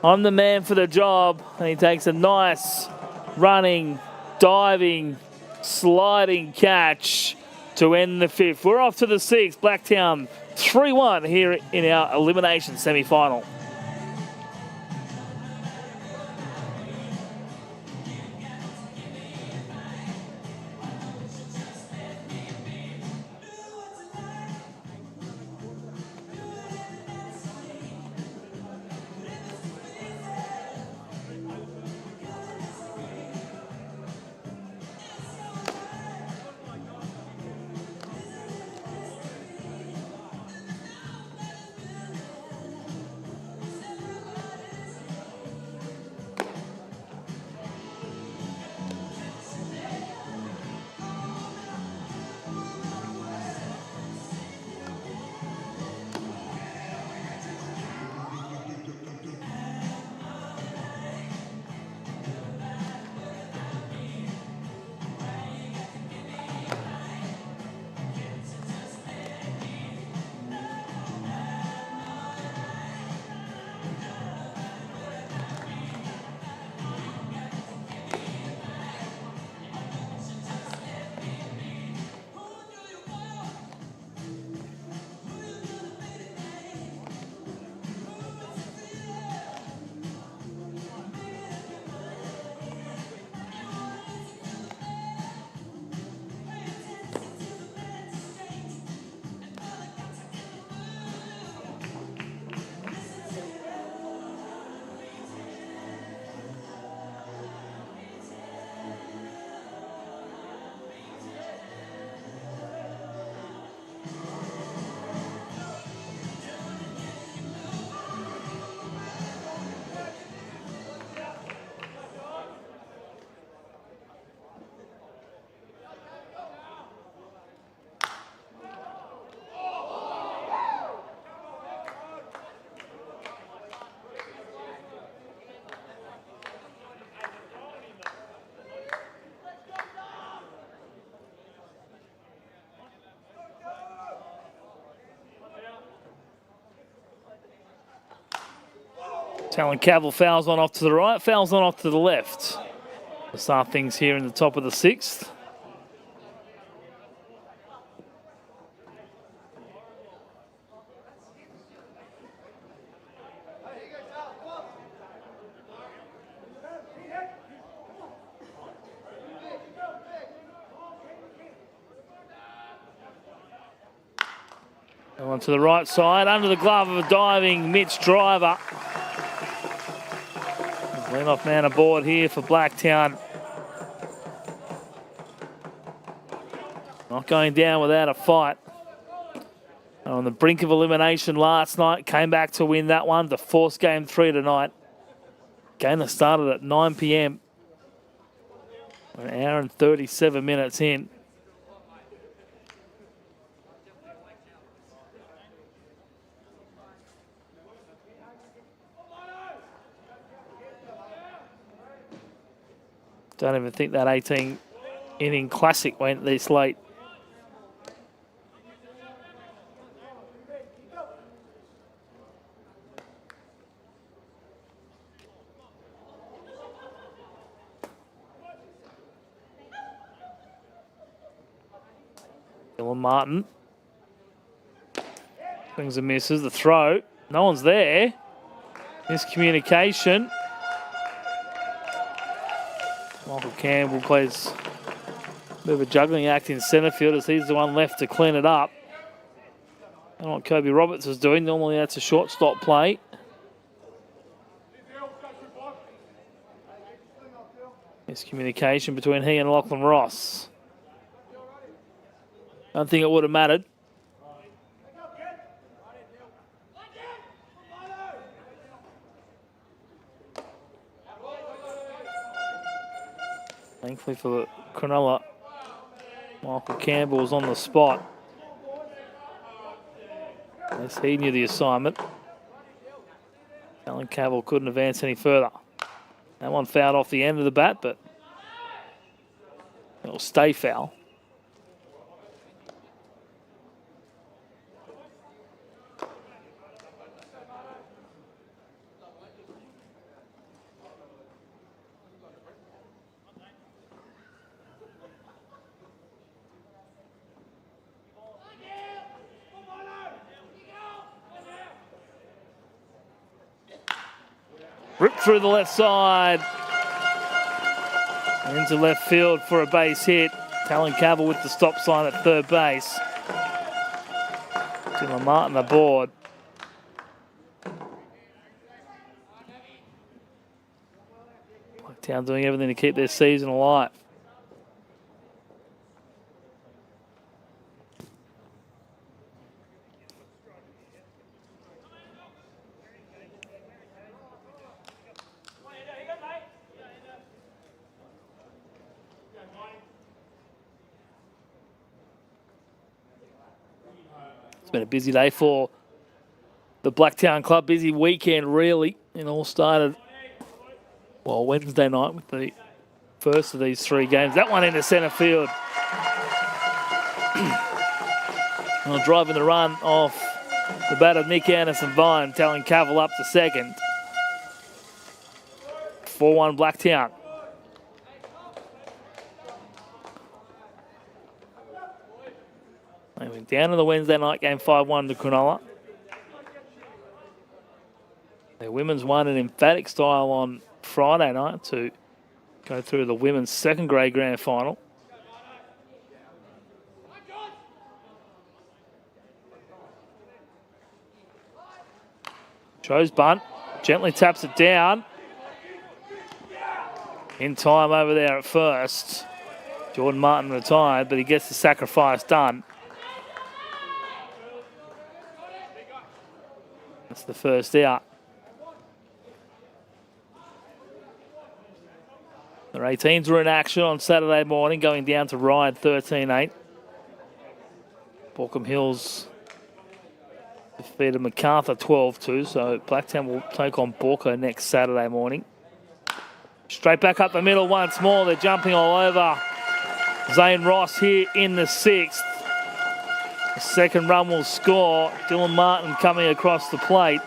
I'm the man for the job. And he takes a nice running, diving, sliding catch to end the fifth. We're off to the sixth. Blacktown 3-1 here in our elimination semi-final. Talon Cavill fouls on off to the right, fouls on off to the left. To start things here in the top of the 6th. On to the right side, under the glove of a diving Mitch Driver. Lead-off man aboard here for Blacktown. Not going down without a fight. On the brink of elimination last night, came back to win that one to force game 3 tonight. Game that started at 9 p.m. An hour and 37 minutes in. Don't even think that 18-inning classic went this late. Dylan Martin swings and misses the throw. No one's there. Miscommunication. Michael Campbell plays a bit of a juggling act in centre field as he's the one left to clean it up. I don't know what Kobe Roberts is doing. Normally that's a shortstop play. Miscommunication between he and Lachlan Ross. I don't think it would have mattered. Thankfully for Cronulla, Michael Campbell was on the spot. Yes, he knew the assignment. Alan Cavill couldn't advance any further. That one fouled off the end of the bat, but it'll stay foul. Ripped through the left side. Into left field for a base hit. Talon Cavill with the stop sign at third base. Dylan Martin aboard. Blacktown doing everything to keep their season alive. It's been a busy day for the Blacktown club. Busy weekend, really. It all started, well, Wednesday night with the first of these 3 games. That one into centre field. Well, driving the run off the bat of Nick Anderson-Vine. Talon Cavill up to second. 4-1 Blacktown. They went down in the Wednesday night game 5-1 to Canola. Their women's won in emphatic style on Friday night to go through the women's second grade grand final. Joe's bunt, gently taps it down. In time over there at first. Jordan Martin retired, but he gets the sacrifice done. That's the first out. Their 18s were in action on Saturday morning, going down to Ryde 13-8. Borkham Hills defeated MacArthur 12-2, so Blacktown will take on Borco next Saturday morning. Straight back up the middle once more. They're jumping all over Zane Ross here in the 6th. The second run will score. Dylan Martin coming across the plate.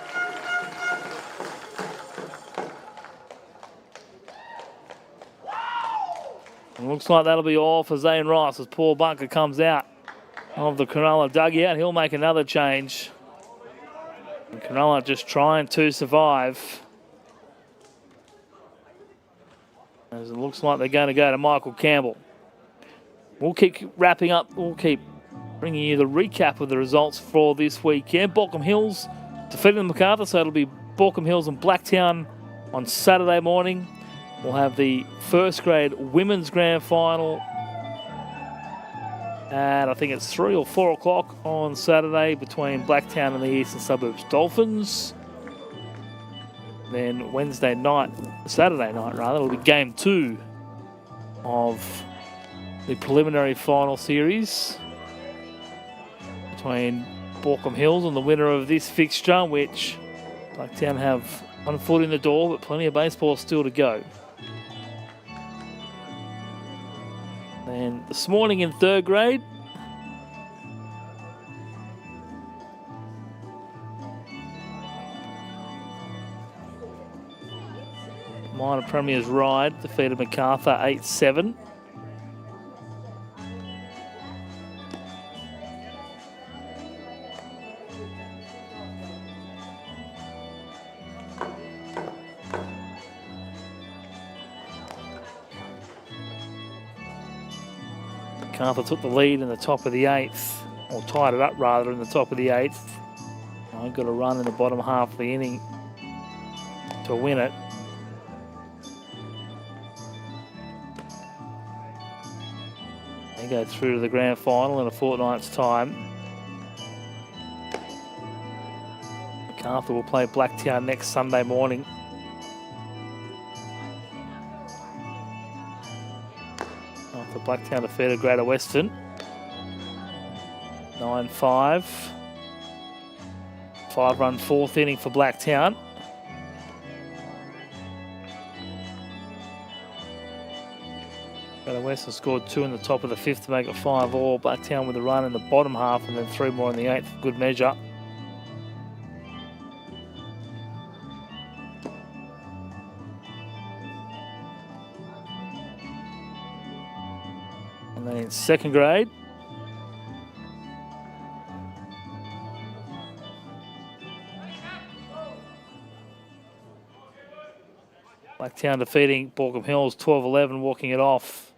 And looks like that'll be all for Zane Ross as Paul Bunker comes out of the Cronulla dugout. He'll make another change. And Canola just trying to survive. As it looks like they're going to go to Michael Campbell. We'll keep wrapping up. We'll keep bringing you the recap of the results for this weekend. Baulkham Hills defeated MacArthur, so it'll be Baulkham Hills and Blacktown on Saturday morning. We'll have the first grade women's grand final at, I think it's 3 or 4 o'clock on Saturday between Blacktown and the Eastern Suburbs Dolphins. Then Saturday night rather, it'll be game 2 of the preliminary final series between Baulkham Hills and the winner of this fixture, which Blacktown have one foot in the door, but plenty of baseball still to go. And this morning in third grade, Minor Premier's Ride defeated MacArthur 8-7. MacArthur took the lead in the top of the 8th, or tied it up rather in the top of the 8th. I've got a run in the bottom half of the inning to win it. They go through to the grand final in a fortnight's time. MacArthur will play Blacktown next Sunday morning. After Blacktown defeated Greater Western 9-5. 5-run fourth inning for Blacktown. Greater Western scored 2 in the top of the 5th to make it 5-all. Blacktown with a run in the bottom half and then 3 more in the 8th for good measure. And then in second grade, Blacktown defeating Baulkham Hills 12-11, walking it off.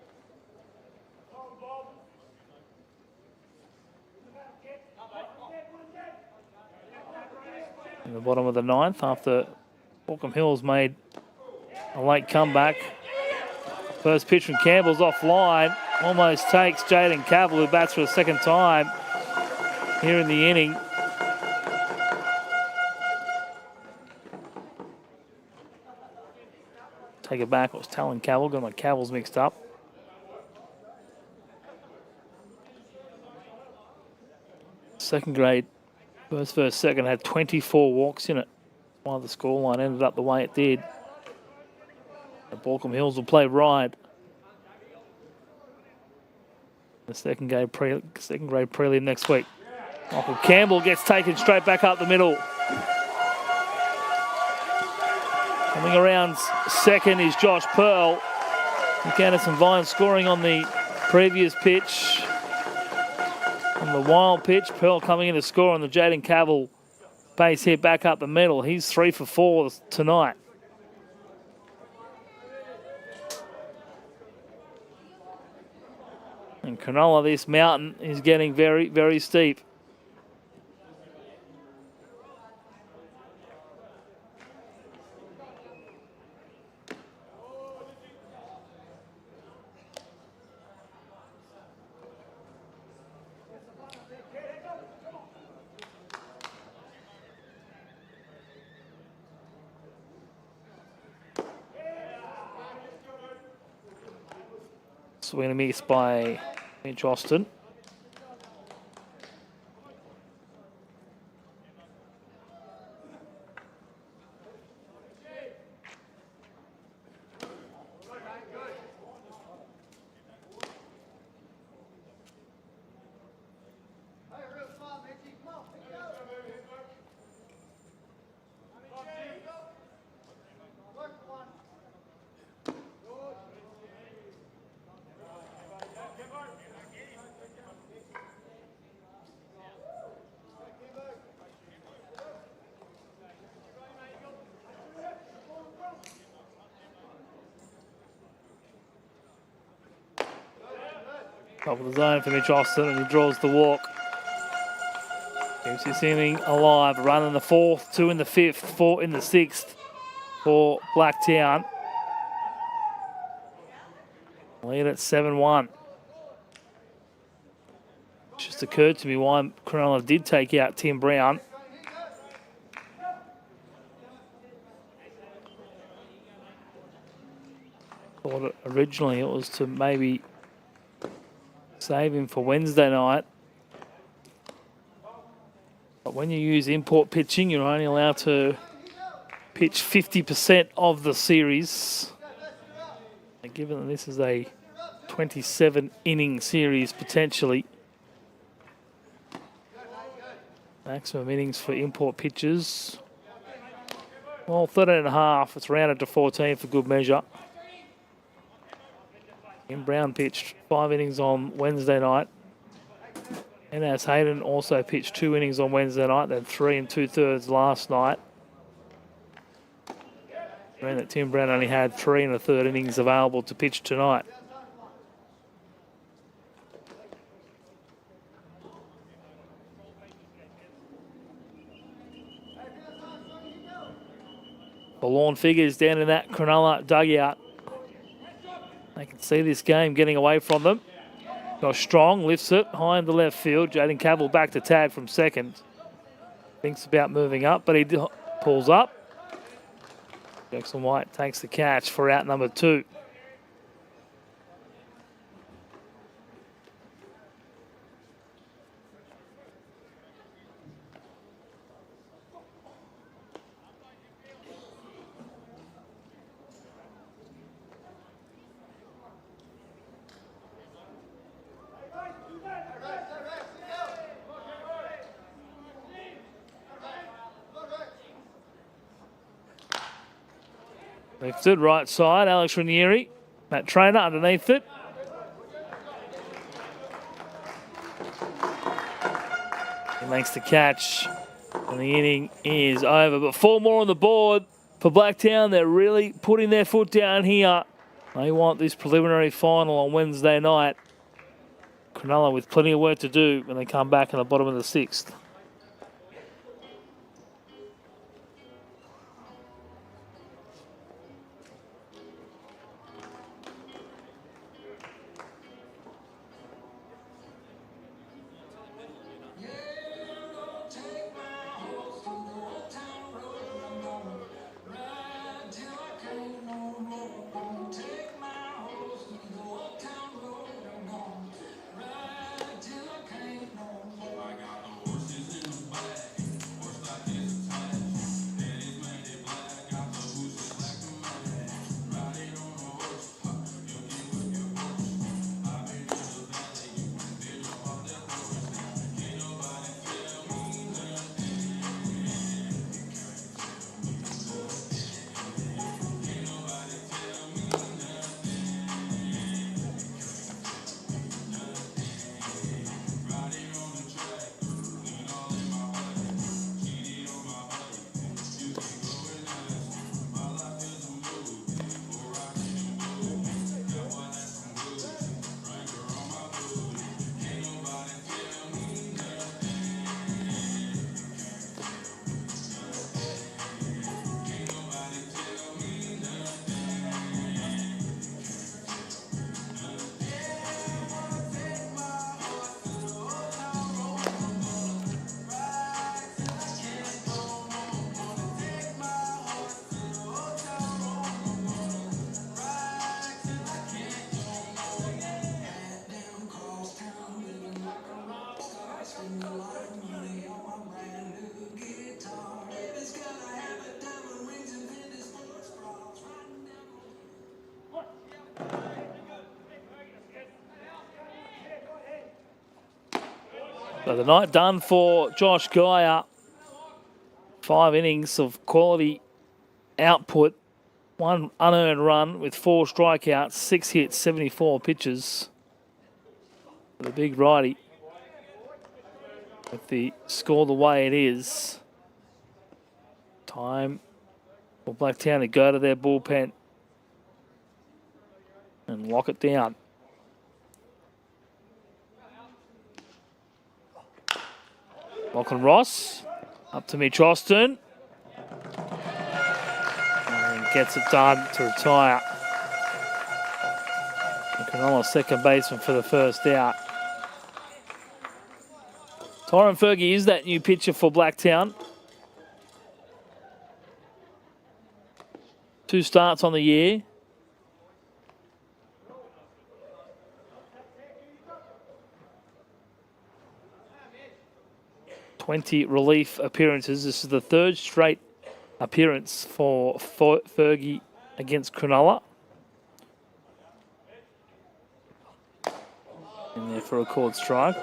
In the bottom of the 9th, after Baulkham Hills made a late comeback. First pitch from Campbell's offline. Almost takes Jaden Cavill, who bats for a second time here in the inning. Take it back, it was Talon Cavill. Got my Cavils mixed up. Second grade, first, second had 24 walks in it. Why the scoreline ended up the way it did. The Baulkham Hills will play Ride. The second grade prelim next week. Michael Campbell gets taken straight back up the middle. Coming around second is Josh Pearl. Anderson Vine scoring on the previous pitch. On the wild pitch, Pearl coming in to score on the Jaden Cavill base hit back up the middle. He's 3 for 4 tonight. And Canola, this mountain is getting very, very steep. Swing and a miss by Mitch Austin. Top of the zone for Mitch Austin, and he draws the walk. Keeps this inning alive. A run in the fourth, 2 in the fifth, 4 in the sixth for Blacktown. Lead at 7-1. Just occurred to me why Canola did take out Tim Brown. Thought originally it was to maybe save him for Wednesday night. But when you use import pitching, you're only allowed to pitch 50% of the series. And given that this is a 27-inning series potentially, maximum innings for import pitchers, well, 13.5. It's rounded to 14 for good measure. Tim Brown pitched 5 innings on Wednesday night. And as Hayden also pitched 2 innings on Wednesday night, then 3 2/3 last night. And that Tim Brown only had 3 1/3 innings available to pitch tonight. Forlorn figures down in that Cronulla dugout. They can see this game getting away from them. Goes strong, lifts it high in the left field. Jaden Cavill back to tag from second. Thinks about moving up, but he pulls up. Jackson White takes the catch for out number 2. Lifted right side, Alex Ranieri. Matt Trainer underneath it. He makes the catch, and the inning is over. But 4 more on the board for Blacktown. They're really putting their foot down here. They want this preliminary final on Wednesday night. Cronulla with plenty of work to do when they come back in the bottom of the 6th. So the night done for Josh Geyer. 5 innings of quality output. 1 unearned run with 4 strikeouts, 6 hits, 74 pitches. For the big righty. With the score the way it is, time for Blacktown to go to their bullpen and lock it down. Lachlan Ross up to Mitch Austin. And gets it done to retire. And Canola, second baseman for the first out. Tyron Fergie is that new pitcher for Blacktown. 2 starts on the year. ...20 relief appearances. This is the 3rd straight appearance for Fergie against Cronulla. In there for a called strike.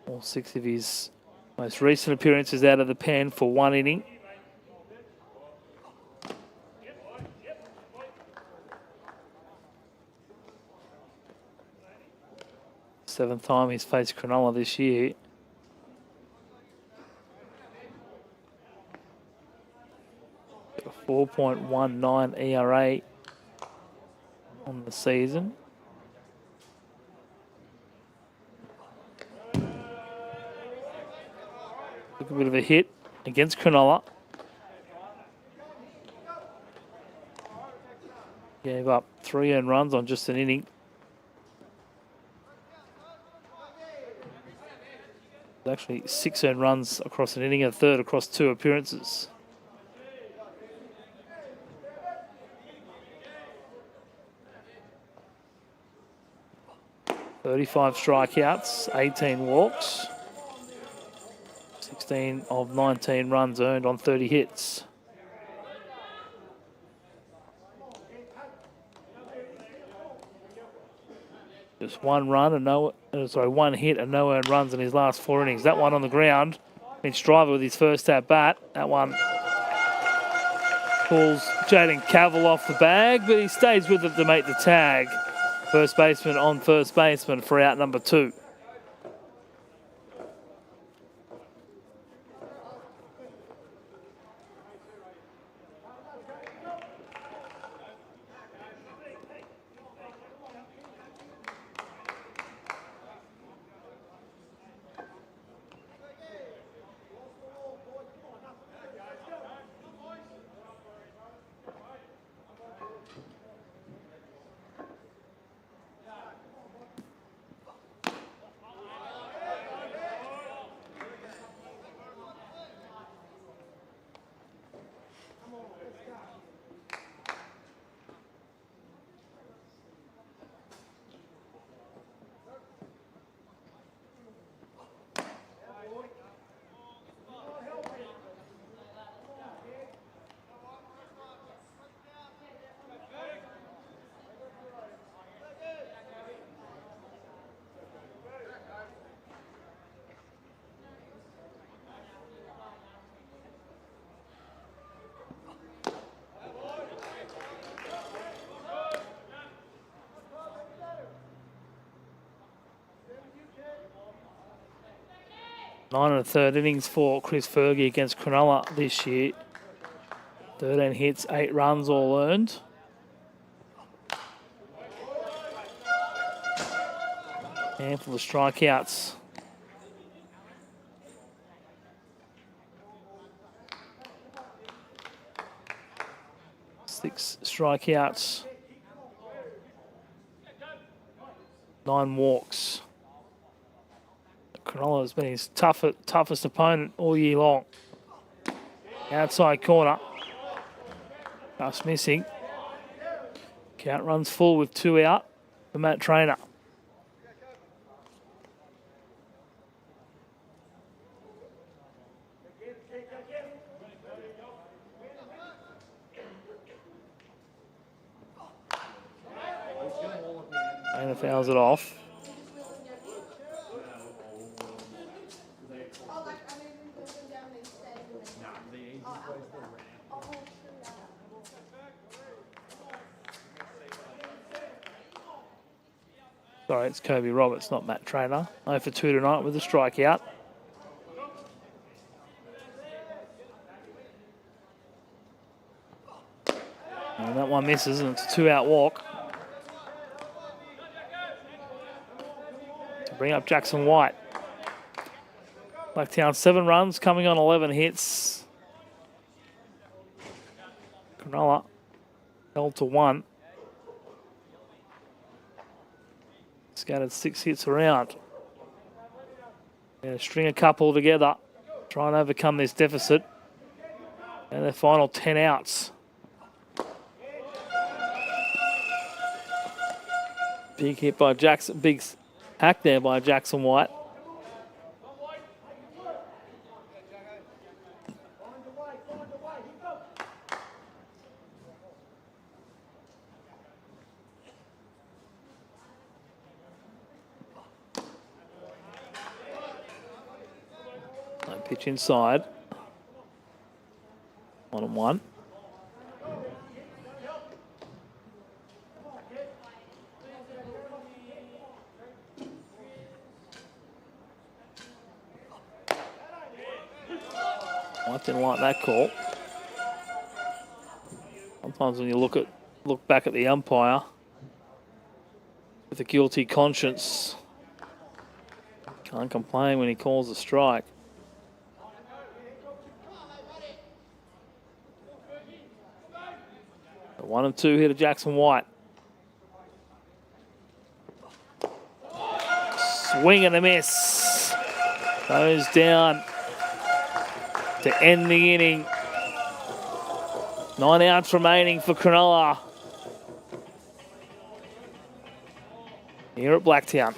All 6 of his most recent appearances out of the pen for 1 inning. Seventh time he's faced Canola this year. Got a 4.19 ERA on the season. Took a bit of a hit against Canola. Gave up 3 earned runs on just an inning. Actually 6 earned runs across an inning, a third across 2 appearances. ...35 strikeouts, 18 walks. 16 of 19 runs earned on 30 hits. Just 1 run and one hit and no earned runs in his last 4 innings. That one on the ground. Mitch Driver with his first at bat. That one pulls Jaden Cavill off the bag, but he stays with it to make the tag. First baseman on first baseman for out number 2. Nine and a third innings for Chris Fergie against Cronulla this year. 13 hits, 8 runs all earned. Handful of strikeouts. Six strikeouts. 9 walks. Canola has been his toughest opponent all year long. Outside corner. Just missing. Count runs full with 2 out for Matt Trainer. Trainer fouls it off. Sorry, it's Kobe Roberts, not Matt Trainer. 0 for 2 tonight with a strikeout. And that one misses, and it's a 2-out walk. bring up Jackson White. Blacktown 7 runs, coming on 11 hits. Canola held to 1. Scattered 6 hits around. String a couple together. Try and overcome this deficit. And their final 10 outs. Big hit by Jackson. Big hack there by Jackson White. Pitch inside. 1-1. I didn't like that call. Sometimes when you look back at the umpire with a guilty conscience, can't complain when he calls a strike. 1-2 here to Jackson White. Swing and a miss. Goes down to end the inning. 9 outs remaining for Cronulla here at Blacktown.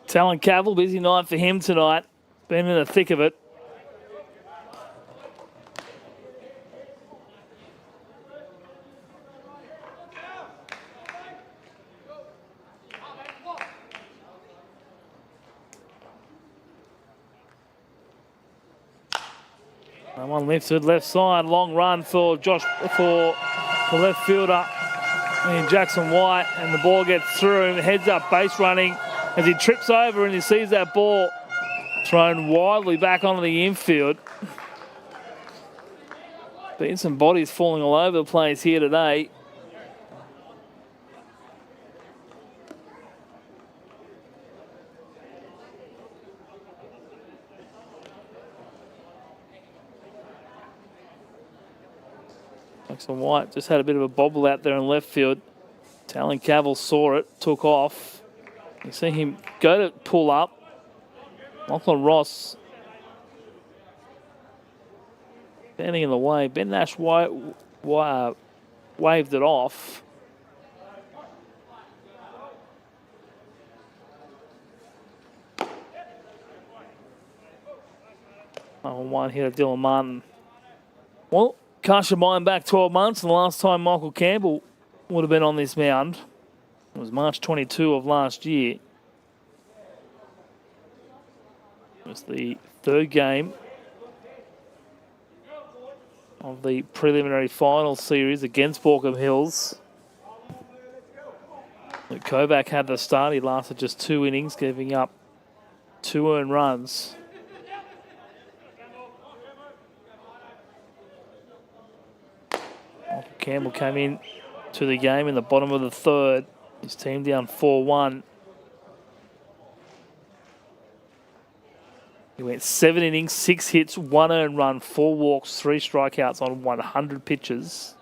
Talon Cavill, busy night for him tonight. Been in the thick of it. That one lifted left side, long run for the left fielder in Jackson White, and the ball gets through him, heads up base running as he trips over and he sees that ball thrown wildly back onto the infield. Been some bodies falling all over the place here today. Jackson White just had a bit of a bobble out there in left field. Talon Cavill saw it, took off. You see him go to pull up. Lachlan Ross Standing in the way. Ben Nash waved it off. One here to Dylan Martin. Well, cast your mind back 12 months, and the last time Michael Campbell would have been on this mound was March 22 of last year. It was the third game of the preliminary final series against Borkham Hills. Kovac had the start. He lasted just 2 innings, giving up 2 earned runs. Michael Campbell came in to the game in the bottom of the third. His team down 4-1. He went 7 innings, 6 hits, 1 earned run, 4 walks, 3 strikeouts on 100 pitches.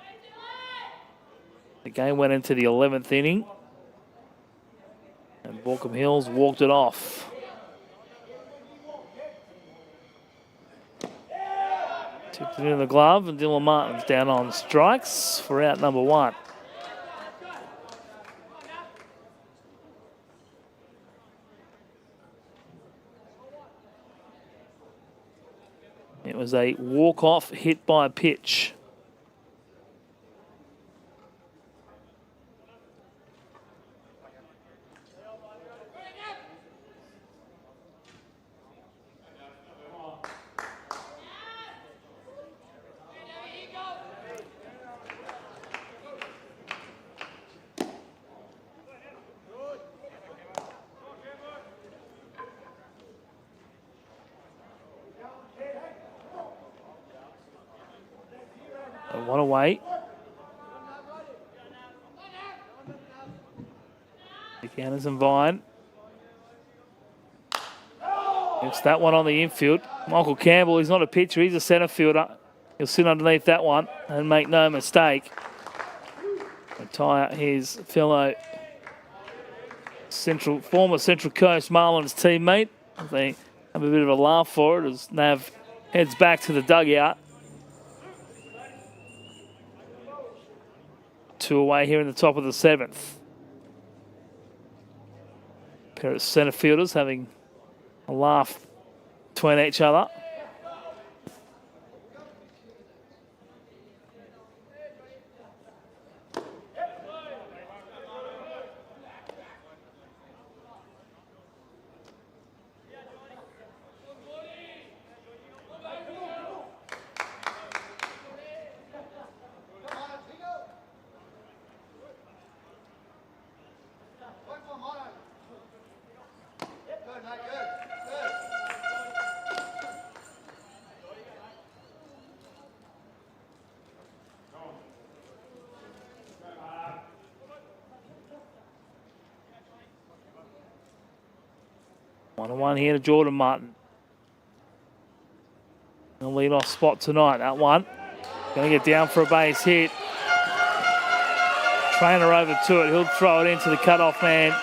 The game went into the 11th inning, and Borkham Hills walked it off. Tipped it in the glove, and Dylan Martin's down on strikes for out number 1. It was a walk-off hit by pitch. One away. Anderson Vine. It's that one on the infield. Michael Campbell, he's not a pitcher, he's a centre fielder. He'll sit underneath that one and make no mistake. Retire his fellow former Central Coast Marlins teammate. They have a bit of a laugh for it as Nav heads back to the dugout. 2 away here in the top of the 7th. Pair of centre fielders having a laugh between each other. One here to Jordan Martin. The lead-off spot tonight, that one. Going to get down for a base hit. Trainer over to it. He'll throw it into the cut-off man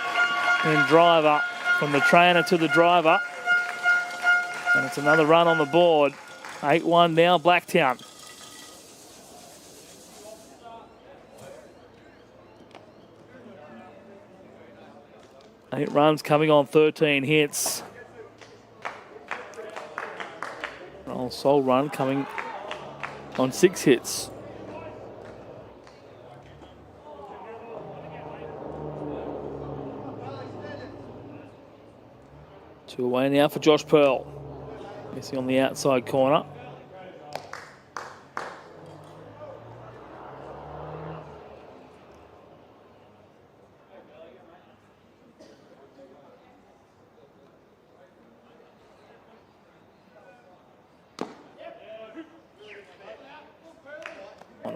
and driver. From the trainer to the driver. And it's another run on the board. 8-1 now, Blacktown. Eight runs coming on 13 hits. Old Sol run coming on 6 hits. Two away now for Josh Pearl. Missing on the outside corner.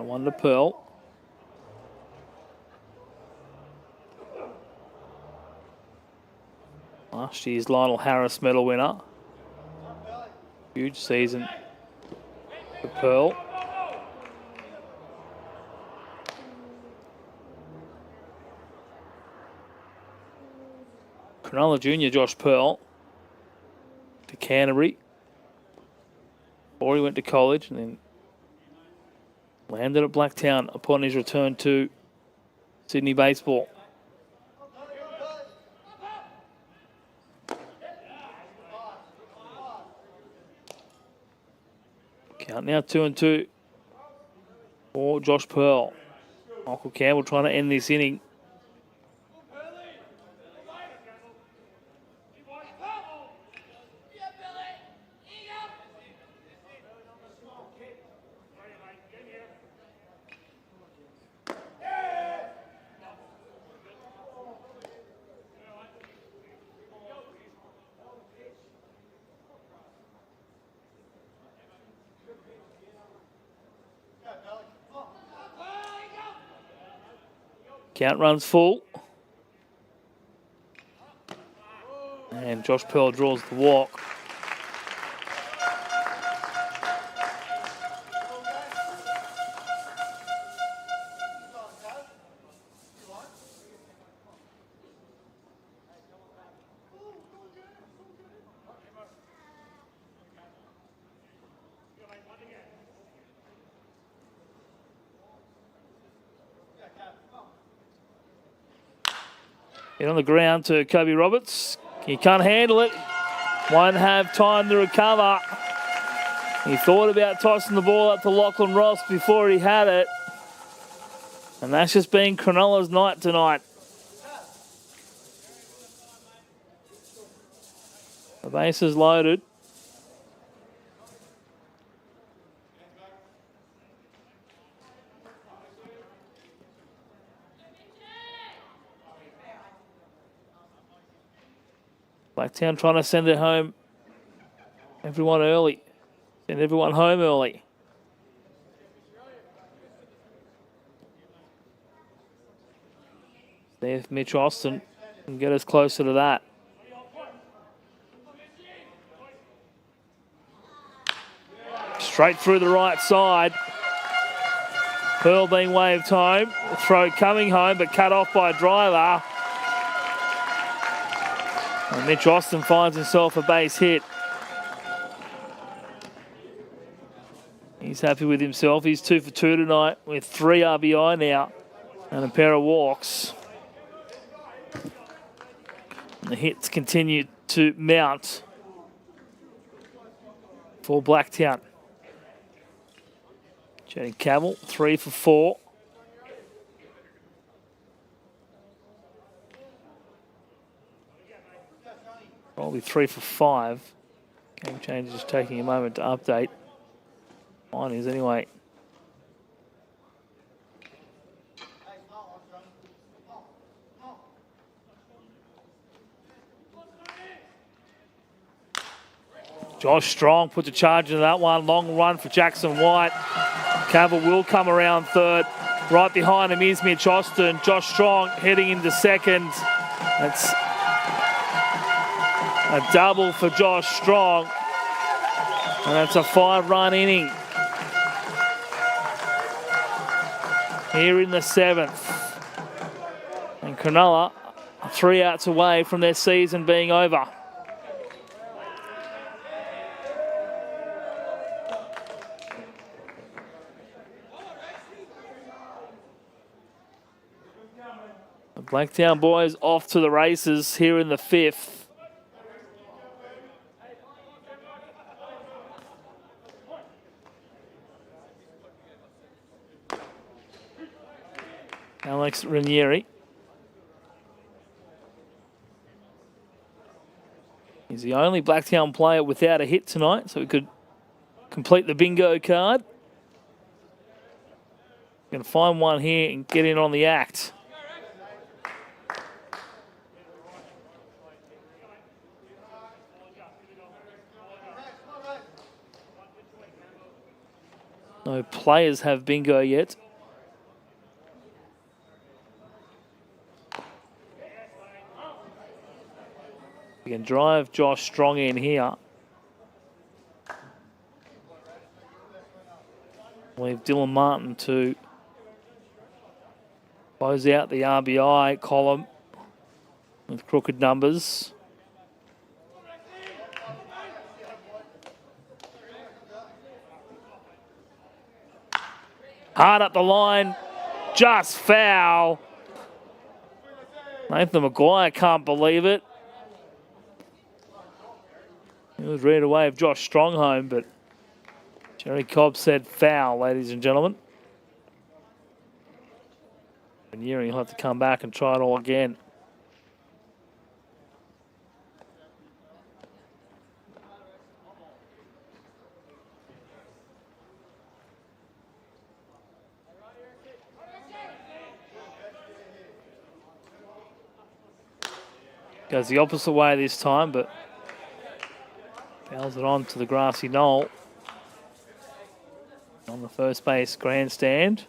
One to Pearl. Last year's Lionel Harris medal winner. Huge season for Pearl. Canola Junior Josh Pearl to Canterbury. Before he went to college and then Landed at Blacktown upon his return to Sydney baseball. Count now 2-2 for Josh Pearl. Michael Campbell trying to end this inning. Count runs full. And Josh Pearl draws the walk. Hit on the ground to Kobe Roberts. He can't handle it. Won't have time to recover. He thought about tossing the ball up to Lachlan Ross before he had it. And that's just been Cronulla's night tonight. The base is loaded. Blacktown trying to send it home. Everyone early. Send everyone home early. See if Mitch Austin can get us closer to that. Straight through the right side. Pearl being waved home. The throw coming home, but cut off by Driver. And Mitch Austin finds himself a base hit. He's happy with himself. He's 2 for 2 tonight with 3 RBI now and a pair of walks. And the hits continue to mount for Blacktown. Jenny Cavill, 3 for 4. Probably 3 for 5. Game Changer just taking a moment to update. Mine is anyway. Josh Strong puts a charge into that one. Long run for Jackson White. Cavill will come around third. Right behind him is Mitch Austin. Josh Strong heading into second. That's a double for Josh Strong. And that's a 5-run inning. Here in the 7th. And Canola 3 outs away from their season being over. The Blacktown boys off to the races here in the 5th. Alex Ranieri. He's the only Blacktown player without a hit tonight, so we could complete the bingo card. Going to find one here and get in on the act. No players have bingo yet. We can drive Josh Strong in here. Leave Dylan Martin to close out the RBI column with crooked numbers. Hard up the line. Just foul. Nathan Maguire can't believe it. He was read away of Josh Strongholm, but Jerry Cobb said foul, ladies and gentlemen. And Yuri will have to come back and try it all again. Goes the opposite way this time, but fouls it on to the grassy knoll on the first base grandstand.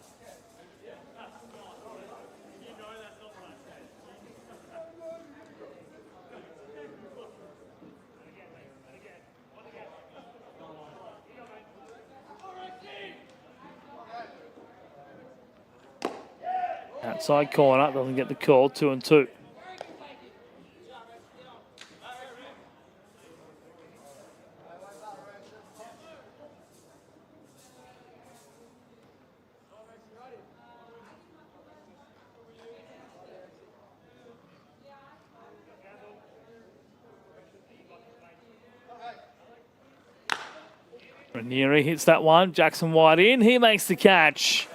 Outside corner, doesn't get the call, 2-2. Ranieri hits that one. Jackson White in. He makes the catch.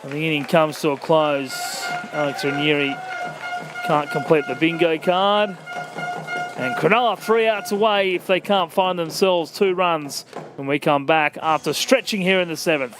And the inning comes to a close. Alex Ranieri can't complete the bingo card. And Cronulla 3 outs away if they can't find themselves 2 runs when we come back after stretching here in the 7th.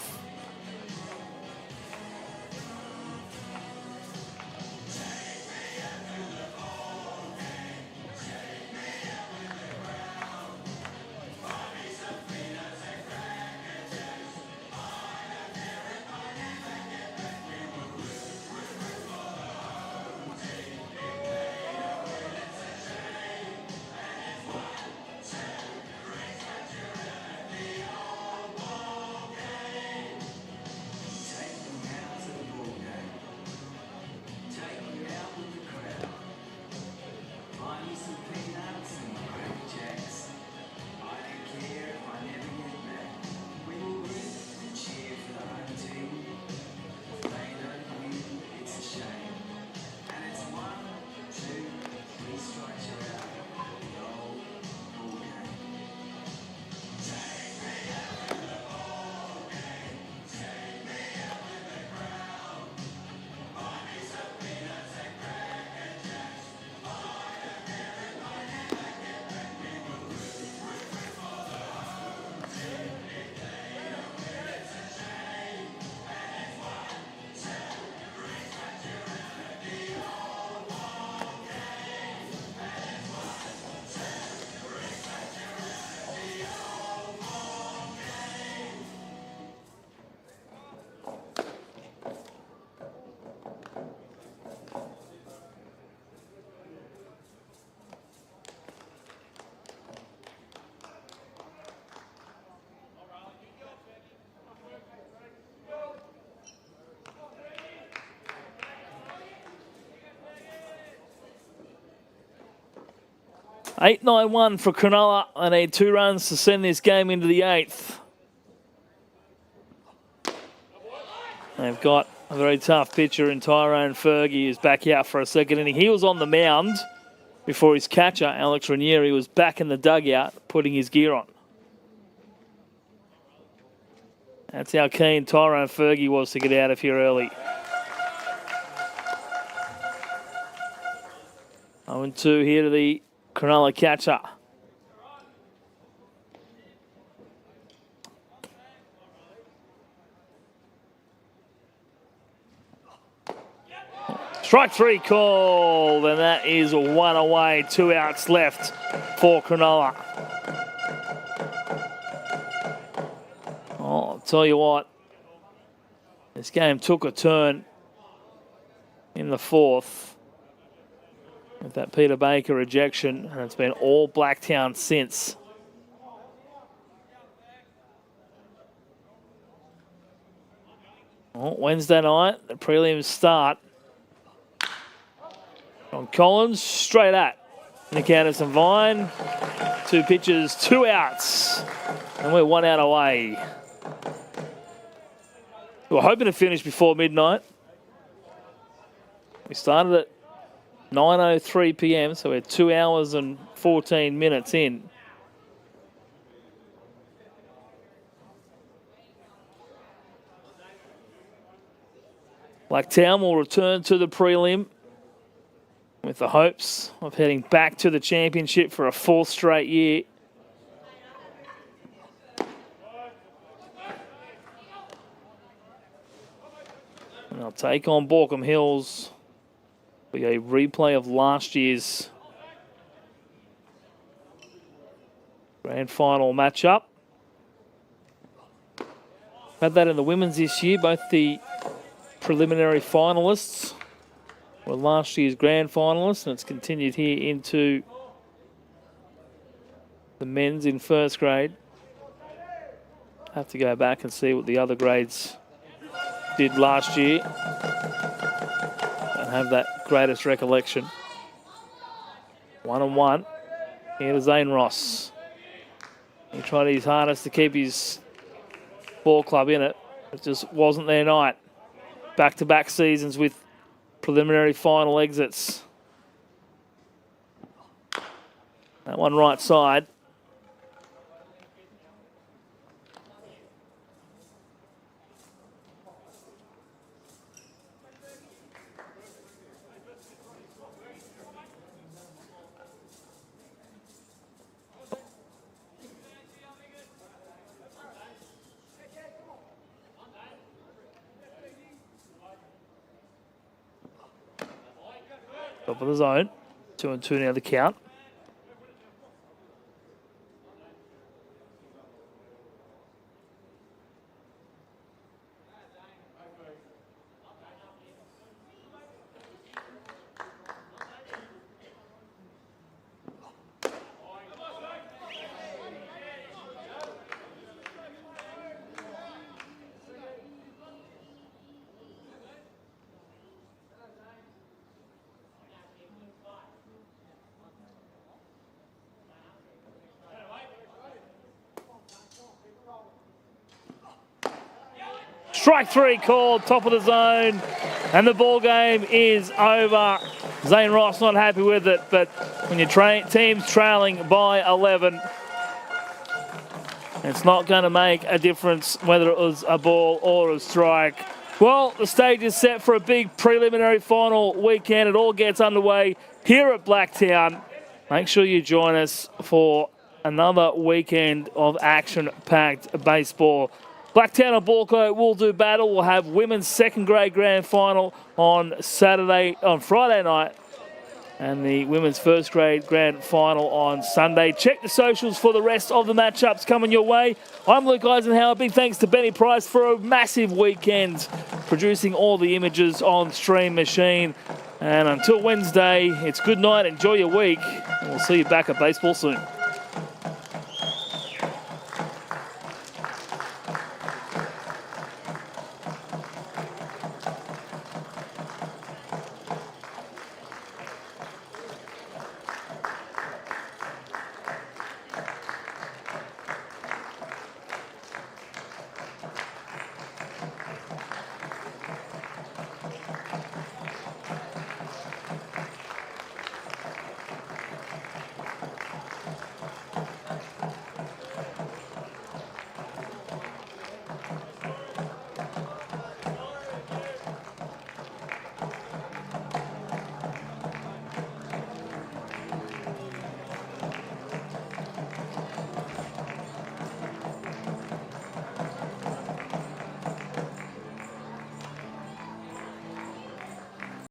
Eight 9-1 for Canola. They need 2 runs to send this game into the 8th. They've got a very tough pitcher in Tyrone Fergie, who's back out for a second inning. He was on the mound before his catcher, Alex Ranieri, was back in the dugout putting his gear on. That's how keen Tyrone Fergie was to get out of here early. 0-2 here to the Cronulla catcher. Strike 3 called, and that is 1 away, 2 outs left for Cronulla. Oh, I'll tell you what, this game took a turn in the 4th. With that Peter Baker rejection, and it's been all Blacktown since. Well, Wednesday night, the prelims start. John Collins, straight at Nick Anderson-Vine. 2 pitches, 2 outs. And we're 1 out away. We were hoping to finish before midnight. We started at 9:03 p.m., so we're 2 hours and 14 minutes in. Blacktown will return to the prelim with the hopes of heading back to the championship for a 4th straight year. And they'll take on Borkham Hills. Be a replay of last year's grand final matchup. Had that in the women's this year. Both the preliminary finalists were last year's grand finalists, and it's continued here into the men's in first grade. Have to go back and see what the other grades did last year and have that greatest recollection. 1-1. Here to Zane Ross. He tried his hardest to keep his ball club in it. It just wasn't their night. Back-to-back seasons with preliminary final exits. That one right side. Top of the zone. 2-2 now the count. Strike 3 called, top of the zone, and the ball game is over. Zane Ross not happy with it, but when your team's trailing by 11, it's not going to make a difference whether it was a ball or a strike. Well, the stage is set for a big preliminary final weekend. It all gets underway here at Blacktown. Make sure you join us for another weekend of action-packed baseball. Blacktown and Borco will do battle. We'll have women's second grade grand final on Friday night, and the women's first grade grand final on Sunday. Check the socials for the rest of the matchups coming your way. I'm Luke Eisenhower. Big thanks to Benny Price for a massive weekend producing all the images on Stream Machine. And until Wednesday, it's good night. Enjoy your week, and we'll see you back at baseball soon.